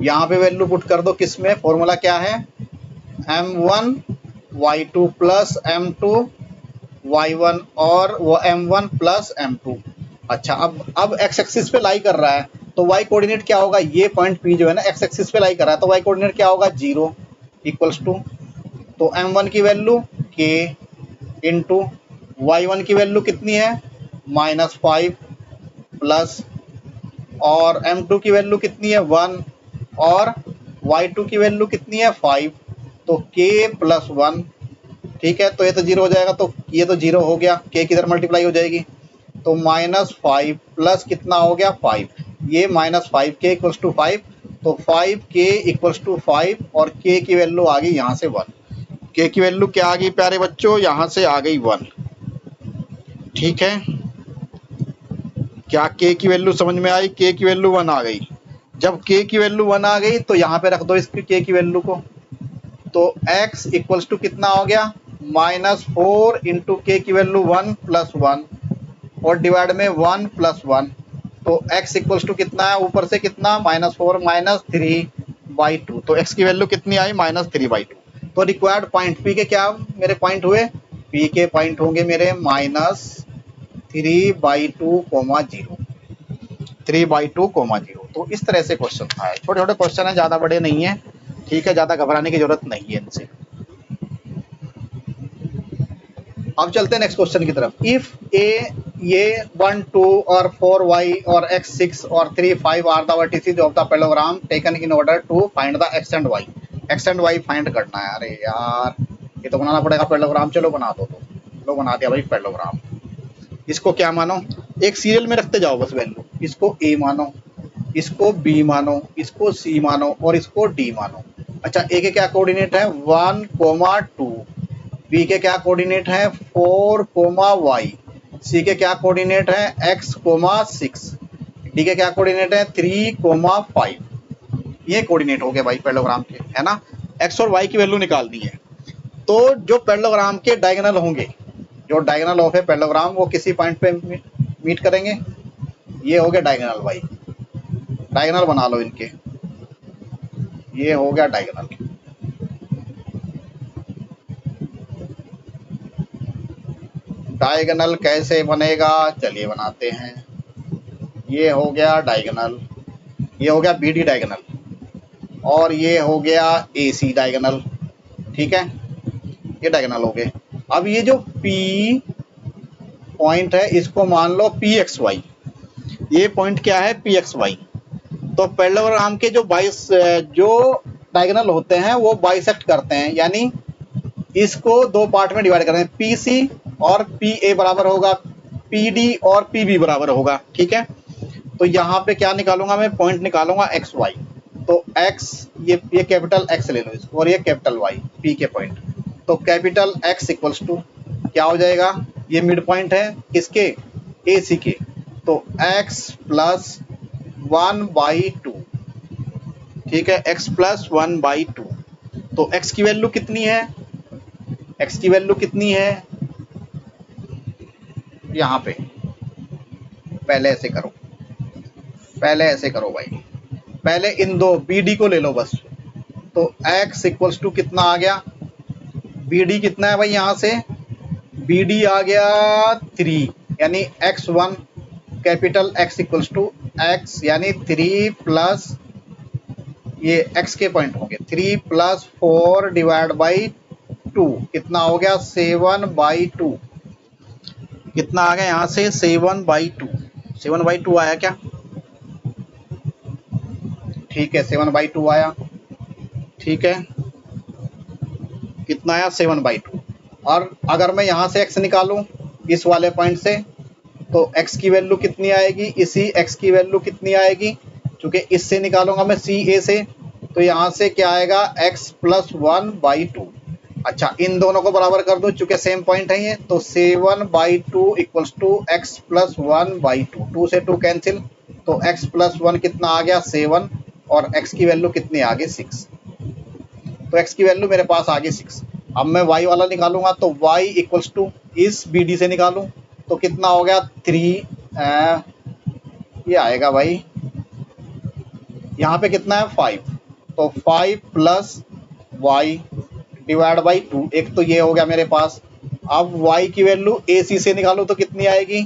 A: यहाँ पे वैल्यू पुट कर दो किस में, फॉर्मूला क्या है m1 y2 plus m2 y1 और वो m1 प्लस m2। अच्छा, अब x एक्सिस पे लाई कर रहा है तो y कोऑर्डिनेट क्या होगा, ये पॉइंट p जो है ना x एक्सिस पे लाई कर रहा है तो y कोऑर्डिनेट क्या होगा 0 इक्वल्स टू, तो m1 की वैल्यू k इंटू y1 की वैल्यू कितनी है -5 प्लस, और m2 की वैल्यू कितनी है 1 और y2 की वैल्यू कितनी है 5, तो k प्लस 1। ठीक है, तो ये तो जीरो हो जाएगा, तो ये तो जीरो हो गया, k किधर मल्टीप्लाई हो जाएगी, तो -5 प्लस कितना हो गया 5, ये -5k इक्वल्स टू 5, तो 5k इक्वल्स टू 5 और k की वैल्यू आ गई यहाँ से 1। k की वैल्यू क्या आ गई प्यारे बच्चों, यहाँ से आ गई 1। ठीक है, क्या k की वैल्यू समझ में आई, k की वैल्यू 1 आ गई। जब k की वैल्यू 1 आ गई तो यहाँ पे रख दो इसकी k की वैल्यू को, तो x इक्वल्स टू कितना हो गया -4 इंटू के की वैल्यू 1 प्लस 1 और डिवाइड में 1 प्लस 1, तो x इक्वल्स टू कितना है, ऊपर से कितना -4 -3/2, तो x की वैल्यू कितनी आई -3/2। तो रिक्वायर्ड पॉइंट p के क्या मेरे पॉइंट हुए, p के पॉइंट होंगे मेरे -3/2, 3/2, 0। तो इस तरह से क्वेश्चन था, छोटे छोटे क्वेश्चन है, ज्यादा बड़े नहीं है। ठीक है, ज्यादा घबराने की जरूरत नहीं है इनसे। अब चलते हैं नेक्स्ट क्वेश्चन की तरफ। इफ ये 1 2 और 4 y और x 6 और 3 5 are the vertices of the parallelogram taken in order to find the x and y। x and y find करना है। अरे यार, ये तो बनाना पड़ेगा पैरेललोग्राम। चलो बना दो, तो लो बना दिया भाई पैरेललोग्राम। इसको क्या मानो, एक सीरियल में रखते जाओ बस वैल्यू। इसको a मानो, इसको b मानो, इसको c मानो और इसको d मानो। अच्छा, a के क्या कोऑर्डिनेट है 1, 2, b के क्या कोऑर्डिनेट है 4, y, c के क्या कोऑर्डिनेट है x, 6, d के क्या कोऑर्डिनेट है 3, 5। ये कोऑर्डिनेट हो गए भाई पैरेललोग्राम के, है ना। x और y की वैल्यू निकालनी है। तो जो पैरेललोग्राम के डायगोनल होंगे, जो डायगोनल ऑफ है पैरेललोग्राम, वो किसी पॉइंट पे मीट करेंगे। ये हो गया डायगोनल भाई, डायगोनल बना लो इनके, ये हो गया डायगोनल। डायगोनल कैसे बनेगा, चलिए बनाते हैं। ये हो गया डायगोनल, ये हो गया BD डायगोनल और ये हो गया AC डायगोनल। ठीक है, ये डायगोनल हो गए। अब ये जो P पॉइंट है इसको मान लो PXY। ये पॉइंट क्या है PXY। तो पैरेललोग्राम के जो डायगोनल होते हैं वो बाइसेक्ट करते हैं, यानी इसको दो पार्ट में डिवाइड करते हैं। PC और PA बराबर होगा, PD और PB बराबर होगा। ठीक है, तो यहाँ पे क्या निकालूंगा मैं, पॉइंट निकालूंगा XY। तो X, ये कैपिटल X ले लो इसको, और ये कैपिटल Y, P के पॉइंट। तो कैपिटल X इक्वल्स टू क्या हो जाएगा, ये मिड पॉइंट है किसके, AC के, तो X प्लस 1/2। ठीक है, x प्लस 1/2। तो x की वैल्यू कितनी है, x की वैल्यू कितनी है, यहाँ पे पहले ऐसे करो, पहले ऐसे करो भाई, पहले इन दो BD को ले लो बस। तो x इक्वल्स टू कितना आ गया, BD कितना है भाई, यहाँ से BD आ गया 3, यानी x1 capital X equals to x यानी 3 प्लस ये x के पॉइंट होंगे 3 + 4 डिवाइड बाई 2 कितना हो गया 7/2। कितना आ गया यहाँ से 7/2। 7/2 आया क्या? ठीक है 7/2 आया। ठीक है कितना आया 7/2। और अगर मैं यहाँ से x निकालूं इस वाले पॉइंट से तो x की वैल्यू कितनी आएगी, इसी x की वैल्यू कितनी आएगी, क्योंकि इससे निकालूंगा मैं CA से, तो यहाँ से क्या आएगा x + 1/2। अच्छा इन दोनों को बराबर कर दो चूंकि सेम पॉइंट है ये, तो 7/2 = x + 1/2। 2 से 2 कैंसिल, तो x + 1 कितना आ गया 7 और x की वैल्यू कितनी आ गई 6। तो x की वैल्यू मेरे पास आ गई 6। अब मैं y वाला निकालूंगा तो y = इस BD से निकालूं तो कितना हो गया 3 ये आएगा भाई, यहाँ पे कितना है 5, तो 5 + y डिवाइड बाई 2। एक तो ये हो गया मेरे पास। अब y की वैल्यू AC से निकालो तो कितनी आएगी,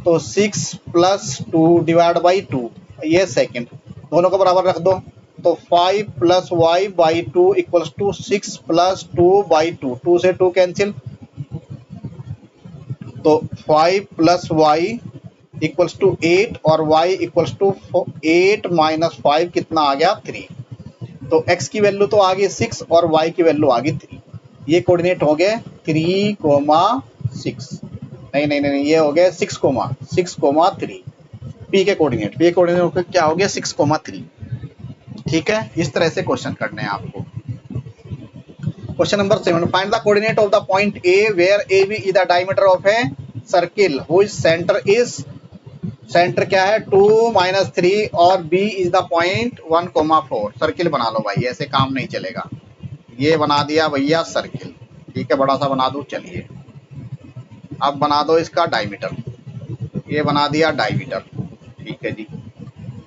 A: तो 6 + 2 डिवाइड बाई 2, ये सेकंड, दोनों को बराबर रख दो, तो 5 + y/2 = 6 + 2/2। 2 से 2 कैंसिल, तो 5 + y = 8 और y = 8 - 5 कितना आ गया 3। तो x की वैल्यू तो आ गई 6 और y की वैल्यू आ गई 3। ये कोऑर्डिनेट हो गए 3,6। नहीं ये हो गए 6,3 p के कोऑर्डिनेट। p के कोऑर्डिनेट क्या हो गया 6,3। ठीक है इस तरह से क्वेश्चन करने हैं आपको। Question number 7, find the coordinate of the point A where AB is the diameter of a circle whose centre क्या है 2 - 3 और B is the point 1,4। Circle बना लो भाई, ऐसे काम नहीं चलेगा। ये बना दिया भैया सर्किल, ठीक है बड़ा सा बना दो। चलिए अब बना दो इसका डायमीटर, ये बना दिया डायमीटर। ठीक है जी।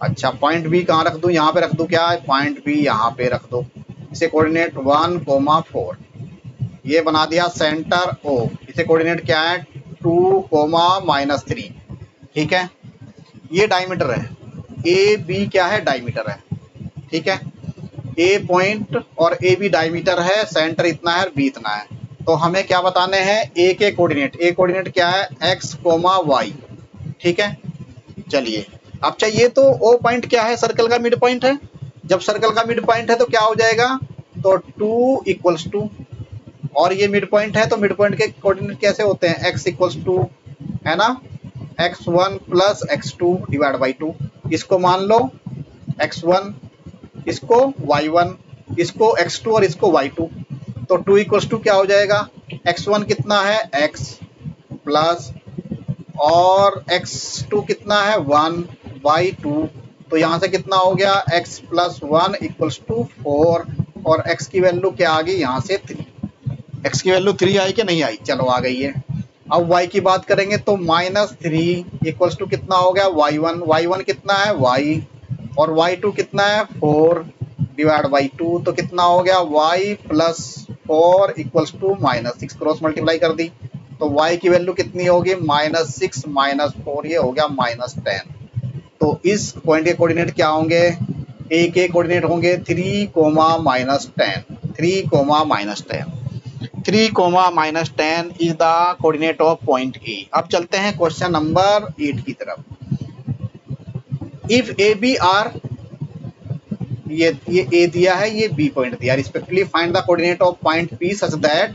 A: अच्छा पॉइंट B कहाँ रख दूं, यहाँ पे रख दूं, क्या है पॉइंट B यहाँ पे रख दो, इसे कोऑर्डिनेट 1,4। ये बना दिया सेंटर O, इसे कोऑर्डिनेट क्या है 2, -3। ठीक है ये डायमीटर है, AB क्या है डायमीटर है। ठीक है A पॉइंट और AB डायमीटर है, सेंटर इतना है और B इतना है। तो हमें क्या बताने हैं A के कोऑर्डिनेट। A कोऑर्डिनेट क्या है x, y। ठीक है चलिए अब चाहिए तो O पॉइंट क्या है, सर्कल का मिड पॉइंट है। जब सर्कल का मिड पॉइंट है तो क्या हो जाएगा, तो 2 = और ये मिड पॉइंट है तो मिड पॉइंट के कोऑर्डिनेट कैसे होते हैं x = है ना x1 + x2 डिवाइड बाई 2। इसको मान लो x1, इसको y1, इसको x2 और इसको y2। तो 2 = क्या हो जाएगा, x1 कितना है x प्लस और x2 कितना है 1/2। तो यहाँ से कितना हो गया x + 1 = 4 और x की वैल्यू क्या आ गई यहाँ से 3। x की वैल्यू 3 आई कि नहीं आई, चलो आ गई है। अब y की बात करेंगे तो -3 = कितना हो गया y1। y1 कितना है y और y2 कितना है 4 डिवाइड बाई 2। तो कितना हो गया y + 4 = -6। क्रॉस मल्टीप्लाई कर दी तो y की वैल्यू कितनी होगी -6 - 4, ये हो गया -10। तो इस पॉइंट के कोऑर्डिनेट क्या होंगे, A के कोऑर्डिनेट होंगे 3, -10। 3, -10। 3, -10 is the coordinate of point A। अब चलते हैं क्वेश्चन नंबर 8 की तरफ। इफ ए बी आर, ये A दिया है, ये B पॉइंट दिया, respectively find the coordinate of point P such that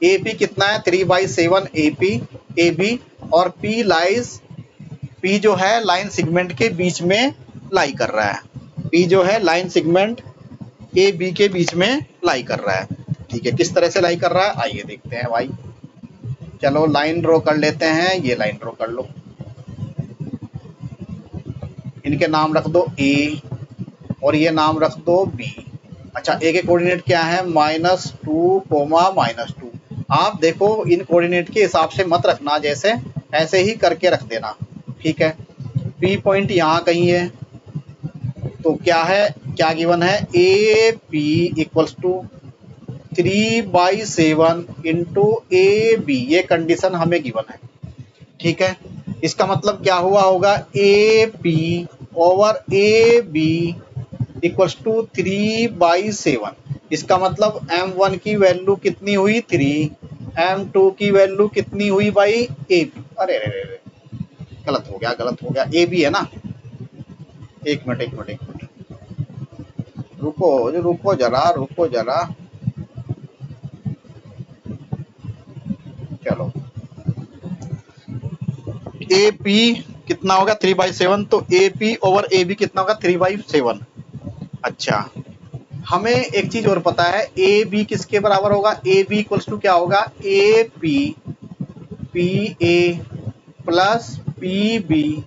A: AP कितना है 3/7 AP AB और P जो है लाइन सेगमेंट के बीच में लाई कर रहा है। P जो है लाइन सेगमेंट AB के बीच में लाई कर रहा है। ठीक है किस तरह से लाई कर रहा है आइए देखते हैं भाई। चलो लाइन ड्रॉ कर लेते हैं, ये लाइन ड्रॉ कर लो, इनके नाम रख दो A और ये नाम रख दो B। अच्छा A के कोऑर्डिनेट क्या है -2, -2। आप देखो इन कोऑर्डिनेट के हिसाब से मत रखना, जैसे ऐसे ही करके रख देना। ठीक है P पॉइंट यहाँ कहीं है, तो क्या है क्या गिवन है AP = 3/7 × AB, ये कंडीशन हमें गिवन है। ठीक है इसका मतलब क्या हुआ होगा AP/AB इक्वल्स टू 3/7। इसका मतलब m1 की वैल्यू कितनी हुई 3, m2 की वैल्यू कितनी हुई भाई ab। अरे अरे अरे गलत हो गया, गलत हो गया, ab है ना। एक मिनट एक मिनट एक मिनट, रुको रुको जरा, रुको जरा, चलो ए पी कितना होगा 3/7, तो A P over A B कितना होगा 3/7। अच्छा, हमें एक चीज और पता है, ए बी किसके बराबर होगा, ए बी इक्वल्स टू क्या होगा, A P P A plus P B,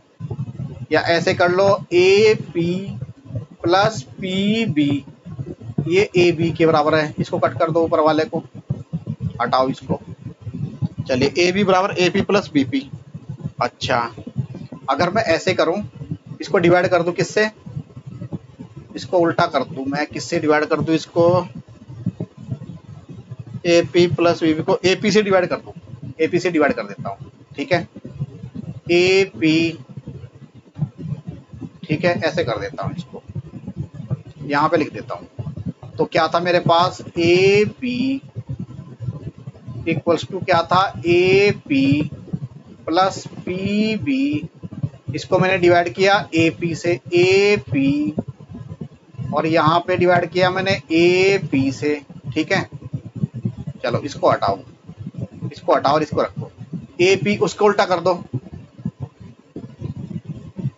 A: या ऐसे कर लो A P plus P B, ये ए बी के बराबर है। इसको कट कर दो, ऊपर वाले को हटाओ इसको। चलिए ए बी बराबर A P plus B P. अच्छा, अगर मैं ऐसे करूं, इसको डिवाइड कर दूं किससे, इसको उल्टा कर दूं मैं, किससे डिवाइड कर दूं इसको, A P plus B P को ए पी से डिवाइड कर दूं, ए पी से डिवाइड कर देता हूं, ठीक है, ए पी, ठीक है, ऐसे कर देता हूं, इसको यहां पे लिख देता हूं। तो क्या था मेरे पास, ए पी इक्वल्स टू क्या था, A P plus P B, इसको मैंने डिवाइड किया ए पी से, ए पी, और यहाँ पे डिवाइड किया मैंने ए पी से, ठीक है। चलो इसको हटाओ, इसको हटाओ और इसको रखो, ए पी उसको उल्टा कर दो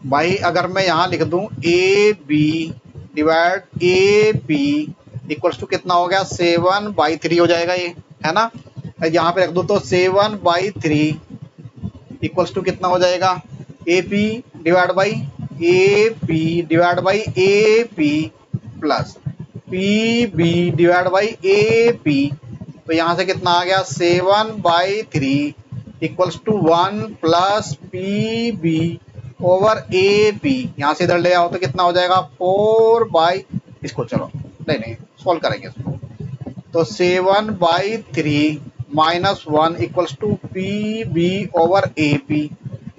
A: भाई। अगर मैं यहाँ लिख दूं A B divide A P equals to कितना हो गया 7/3 हो जाएगा ये, है ना। यहाँ पे रख दो तो 7/3 इक्वल्स टू कितना हो जाएगा, A P divide by A P divide by A P plus P B divide by A P. तो यहाँ से कितना आ गया 7/3 equals to 1 plus P B over A P. यहाँ से इधर ले आओ तो कितना हो जाएगा 4 इसको चलो नहीं सॉल्व करेंगे इसको, तो 7/3 minus 1 equals to P B over A P,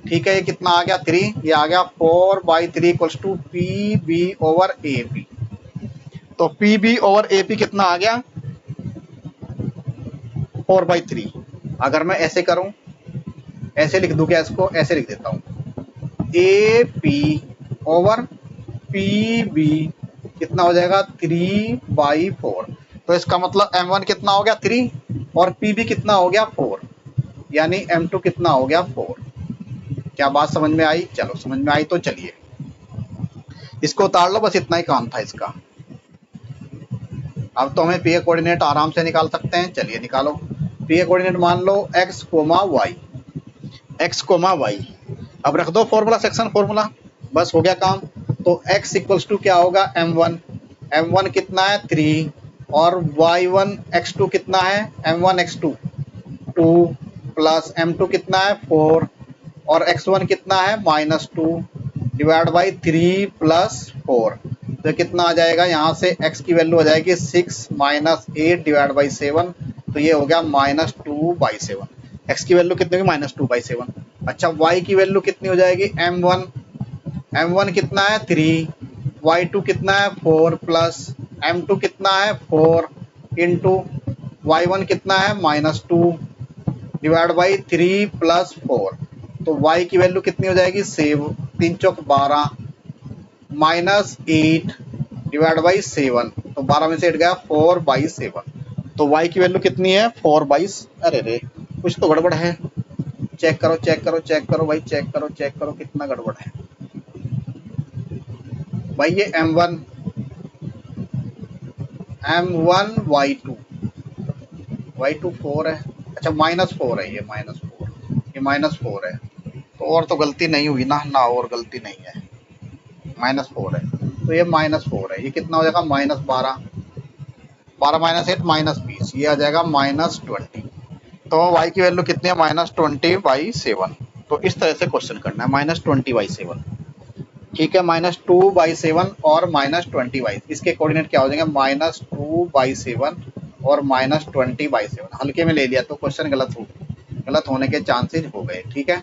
A: ठीक है। ये कितना आ गया 3, ये आ गया 4/3 equals to P B over A P. तो P B over A P कितना आ गया 4/3। अगर मैं ऐसे करूं, ऐसे लिख दूं क्या इसको, ऐसे लिख देता हूं A P over P B कितना हो जाएगा 3/4। तो इसका मतलब m1 कितना हो गया 3 और pb कितना हो गया 4, यानी m2 कितना हो गया 4। क्या बात समझ में आई, चलो समझ में आई तो चलिए इसको उतार लो, बस इतना ही काम था इसका। अब तो हमें पी का कोऑर्डिनेट आराम से निकाल सकते हैं, चलिए निकालो। पी का कोऑर्डिनेट मान लो x, y, x, y। अब रख दो फॉर्मूला, सेक्शन फॉर्मूला, बस हो गया काम। तो x इक्वल्स टू क्या होगा m1, m1 कितना है 3 और y1 x2 कितना है m1 x2 2 प्लस m2 कितना है 4 और x1 कितना है -2 डिवाइड बाई 3 प्लस 4। तो कितना आ जाएगा, यहाँ से x की वैल्यू हो जाएगी 6 माइनस 8 डिवाइड बाई 7, तो ये हो गया -2/7। x की वैल्यू कितनी होगी -2/7। अच्छा, y की वैल्यू कितनी हो जाएगी m1 कितना है 3, y2 कितना है 4 प्लस m2 कितना है 4 इंटू y1 कितना है -2 डिवाइड बाई 3 प्लस 4। तो y की वैल्यू कितनी हो जाएगी 3 चौक 12 -8 डिवाइड बाई 7, तो 12 में से 8 गया 4/7। तो y की वैल्यू कितनी है 4/, अरे रे कुछ तो गड़बड़ है, चेक करो चेक करो चेक करो भाई, चेक करो कितना गड़बड़ है भाई। ये m1 y2 4 है, अच्छा -4 है, ये -4 है। तो और तो गलती नहीं हुई ना, और गलती नहीं है, -4 है, तो ये -4 है। ये कितना हो जाएगा -12, 12 - 8 -20, ये आ जाएगा -20। तो y की वैल्यू कितनी है -20/7। तो इस तरह से क्वेश्चन करना है, -20/7, ठीक है, -2/7 और -20/, इसके कोऑर्डिनेट क्या हो जाएंगे -2/7 और -20/7। हल्के में ले लिया तो क्वेश्चन गलत होने के चांसेस हो गए, ठीक है।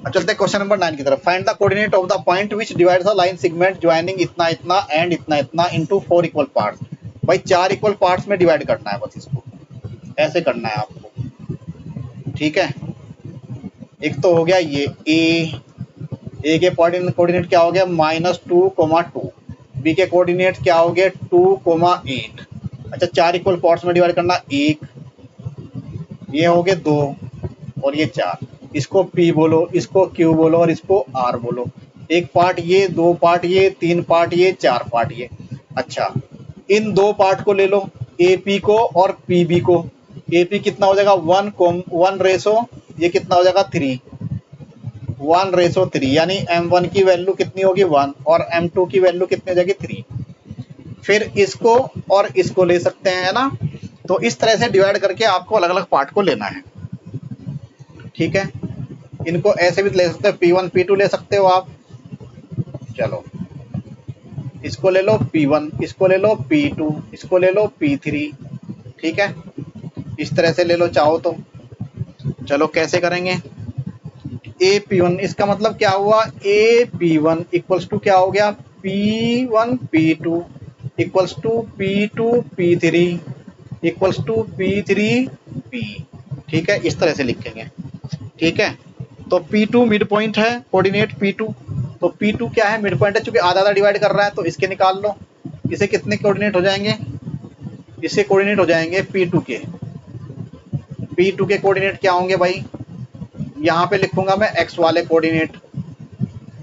A: अब चलते हैं क्वेश्चन नंबर 9 की तरफ। Find the coordinate of the point which divides the line segment joining इतना इतना एंड इतना इतना इनटू 4 इक्वल पार्ट्स। भाई 4 इक्वल पार्ट्स में डिवाइड करना है, बस इसको ऐसे करना है आपको, ठीक है। एक तो हो गया ये ए के कोऑर्डिनेट क्या हो गया -2, बी के कोऑर्डिनेट क्या हो गया 2, 8। अच्छा 4 इक्वल पार्ट्स में डिवाइड करना, 1 ये हो गए 2 और ये 4। इसको P बोलो, इसको Q बोलो और इसको R बोलो। एक पार्ट ये, 2 पार्ट ये, 3 पार्ट ये, 4 पार्ट ये। अच्छा इन 2 पार्ट को ले लो, AP को और PB को। AP कितना हो जाएगा 1 रेशो, ये कितना हो जाएगा 3, 1 रेशो 3, यानी M1 की वैल्यू कितनी होगी 1 और M2 की वैल्यू कितनी हो जाएगी 3। फिर इसको और इसको ले सकते हैं, है ना। तो इस तरह से डिवाइड करके आपको अलग अलग पार्ट को लेना है, ठीक है। इनको ऐसे भी ले सकते हो, P1 P2 ले सकते हो आप। चलो इसको ले लो P1, इसको ले लो P2, इसको ले लो P3, ठीक है। इस तरह से ले लो चाहो तो। चलो कैसे करेंगे, AP1 इसका मतलब क्या हुआ, AP1 इक्वल्स टू क्या हो गया P1 P2 equals to P2 P3 equals to P3 P, ठीक है। इस तरह से लिखेंगे, ठीक है। तो P2 मिड पॉइंट है, कोऑर्डिनेट P2, तो P2 क्या है मिड पॉइंट है, चूंकि आधा आधा डिवाइड कर रहा है तो इसके निकाल लो। इसे कितने कोऑर्डिनेट हो जाएंगे, इसे कोऑर्डिनेट हो जाएंगे P2 के कोऑर्डिनेट क्या होंगे भाई, यहाँ पे लिखूंगा मैं x वाले कोऑर्डिनेट,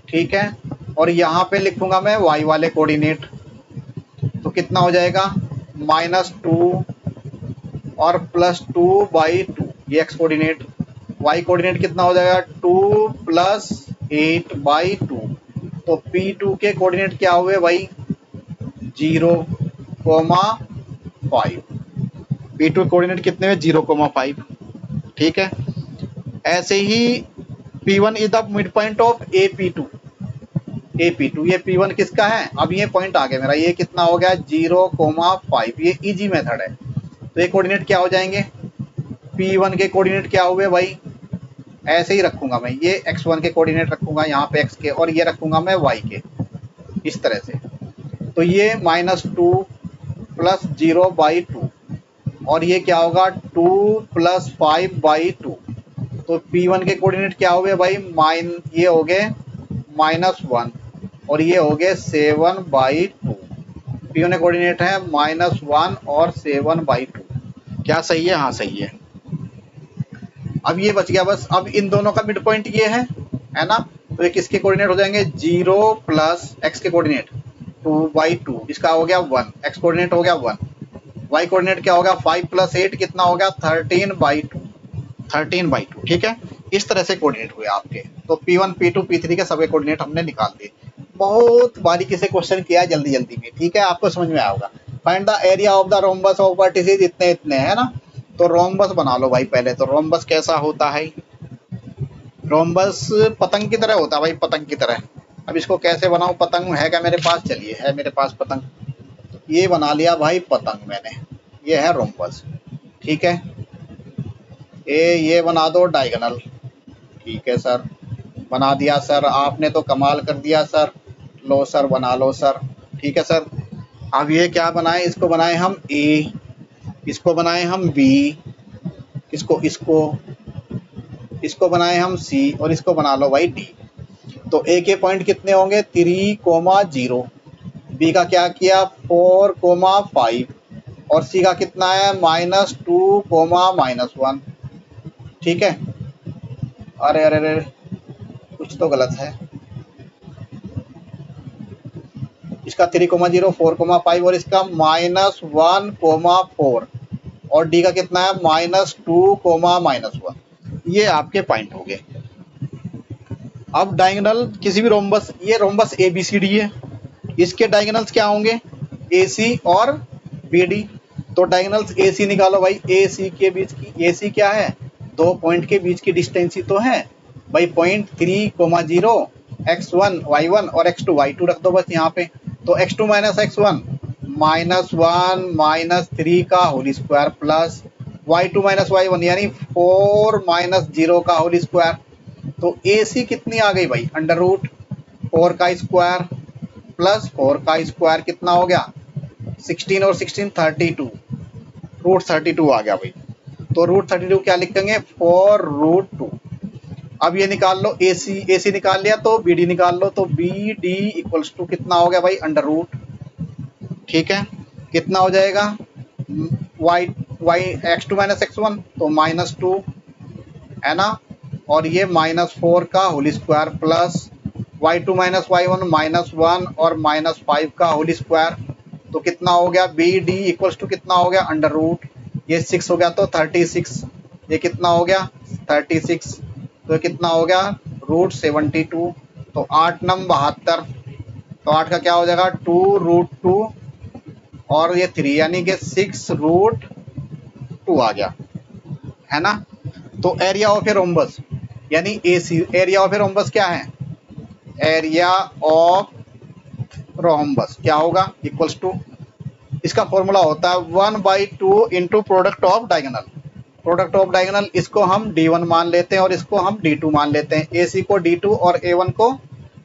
A: ठीक है, और यहाँ पे लिखूंगा मैं y वाले कोऑर्डिनेट। तो कितना हो जाएगा -2 और +2/2, ये x कोऑर्डिनेट। y कोऑर्डिनेट कितना हो जाएगा 2 + 8/2। तो P2 के कोऑर्डिनेट क्या हुए भाई 0, 5। P2 कोऑर्डिनेट कितने हुए 0, 5, ठीक है। ऐसे ही P1 is the mid point of AP2, ये P1 किसका है, अब ये पॉइंट आ गया मेरा, ये कितना हो गया 0, 5। ये इजी मेथड है। तो ये कोऑर्डिनेट क्या हो जाएंगे, P1 के कोऑर्डिनेट क्या हुए भाई, ऐसे ही रखूंगा मैं, ये x1 के कोऑर्डिनेट रखूंगा यहाँ पे x के, और ये रखूंगा मैं y के, इस तरह से। तो ये -2 + 0/2 और ये क्या होगा 2 + 5/2। तो P1 के कोऑर्डिनेट क्या हो गए भाई ये हो गए -1 और ये हो गए 7/2। P1 के कोऑर्डिनेट है -1 और 7/2। क्या सही है, हाँ सही है। अब ये बच गया बस, अब इन दोनों का मिड पॉइंट ये है ना। तो ये किसके कोऑर्डिनेट हो जाएंगे 0 + x के कोऑर्डिनेट 2/2, इसका हो गया 1, x कोऑर्डिनेट हो गया 1, y कोऑर्डिनेट क्या होगा 5 + 8 कितना हो गया 13/2, ठीक है। इस तरह से कोऑर्डिनेट हुए आपके। तो P1 P2 P3 के सभी कोऑर्डिनेट हमने निकाल दिए। बहुत बारीकी से क्वेश्चन किया है जल्दी जल्दी में, ठीक है, आपको समझ में आया होगा। Find the area of the rhombus of vertices इतने इतने, है ना। तो रोम्बस बना लो भाई पहले। तो रोम्बस कैसा होता है, रोम्बस पतंग की तरह होता है भाई, पतंग की तरह। अब इसको कैसे बनाऊं, पतंग है क्या मेरे पास, चलिए है मेरे पास पतंग, ये बना लिया भाई पतंग मैंने, ये है रोम्बस, ठीक है। ये बना दो डायगोनल, ठीक है सर, बना दिया सर, आपने तो कमाल कर दिया सर, लो सर बना लो सर, ठीक है सर। अब ये क्या बनाए, इसको बनाए हम ए, इसको बनाए हम बी, इसको बनाए हम सी और इसको बना लो भाई डी। तो ए के पॉइंट कितने होंगे 3, 0, बी का क्या किया 4, 5 और सी का कितना है -2, -1, ठीक है। अरे अरे अरे कुछ तो गलत है, इसका 3, 0, 4, 5 और इसका -1, 4 और डी का कितना है -2, -1। ये आपके पॉइंट हो गए। अब डायगोनल किसी भी रोम्बस, ये रोम्बस ABCD है, इसके डायगोनल्स क्या होंगे AC और BD। तो डायगोनल्स AC निकालो भाई, AC के बीच की, AC क्या है 2 पॉइंट के बीच की डिस्टेंस ही तो है भाई, पॉइंट 3, 0, x1 y1 और x2 y2 रख दो बस यहाँ पे। तो x2 - x1 -1 - 3 का whole square plus y2 - y1 यानी 4 - 0 का होल स्क्वायर। तो AC कितनी आ गई भाई, अंडर रूट 4 का स्क्वायर प्लस 4 का स्क्वायर कितना हो गया 16 और 16 32, रूट 32 आ गया भाई। तो रूट 32 क्या लिखेंगे 4 रूट 2। अब ये निकाल लो AC निकाल लिया तो BD निकाल लो, तो BD इक्वल्स टू कितना हो गया भाई अंडर रूट, ठीक है, कितना हो जाएगा y x2 माइनस x1 तो -2 है ना, और ये -4 का whole square plus y2 minus y1 -1 और -5 का होल स्क्वायर, तो कितना हो गया BD इक्वल्स टू कितना हो गया अंडर रूट, ये 6 हो गया तो 36, ये कितना हो गया 36, तो ये कितना हो गया रूट 72, तो 8 नम 72, तो 8 का क्या हो जाएगा 2 रूट 2 और ये 3 यानी कि 6 रूट 2 आ गया, है ना। तो एरिया ऑफ ए रोम्बस यानी AC, area of a rhombus क्या है, एरिया ऑफ रोम्बस क्या होगा इक्वल्स टू, इसका फॉर्मूला होता है 1/2 into product of diagonal, product of diagonal इसको हम D1 मान लेते हैं और इसको हम D2 मान लेते हैं, AC को D2 और A1 को,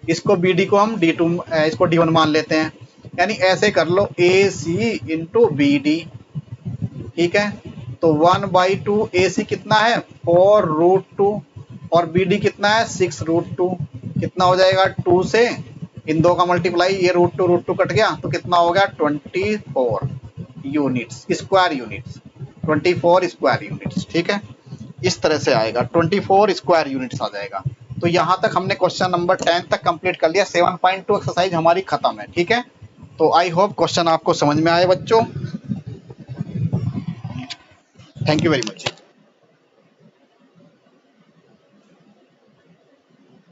A: इसको BD को हम D2 इसको D1 मान लेते हैं, यानी ऐसे कर लो AC इंटू BD, ठीक है। तो 1/2 AC कितना है 4 रूट 2 और BD कितना है 6 रूट 2, कितना हो जाएगा 2 से इन दो का मल्टीप्लाई, ये रूट टू कट गया तो कितना हो गया 24 units, square units, 24 square units, ठीक है। इस तरह से आएगा 24 स्क्वायर यूनिट्स आ जाएगा। तो यहाँ तक हमने क्वेश्चन नंबर 10 तक कंप्लीट कर लिया, 7.2 एक्सरसाइज हमारी खत्म है, ठीक है। तो आई होप क्वेश्चन आपको समझ में आए बच्चों। Thank you very much.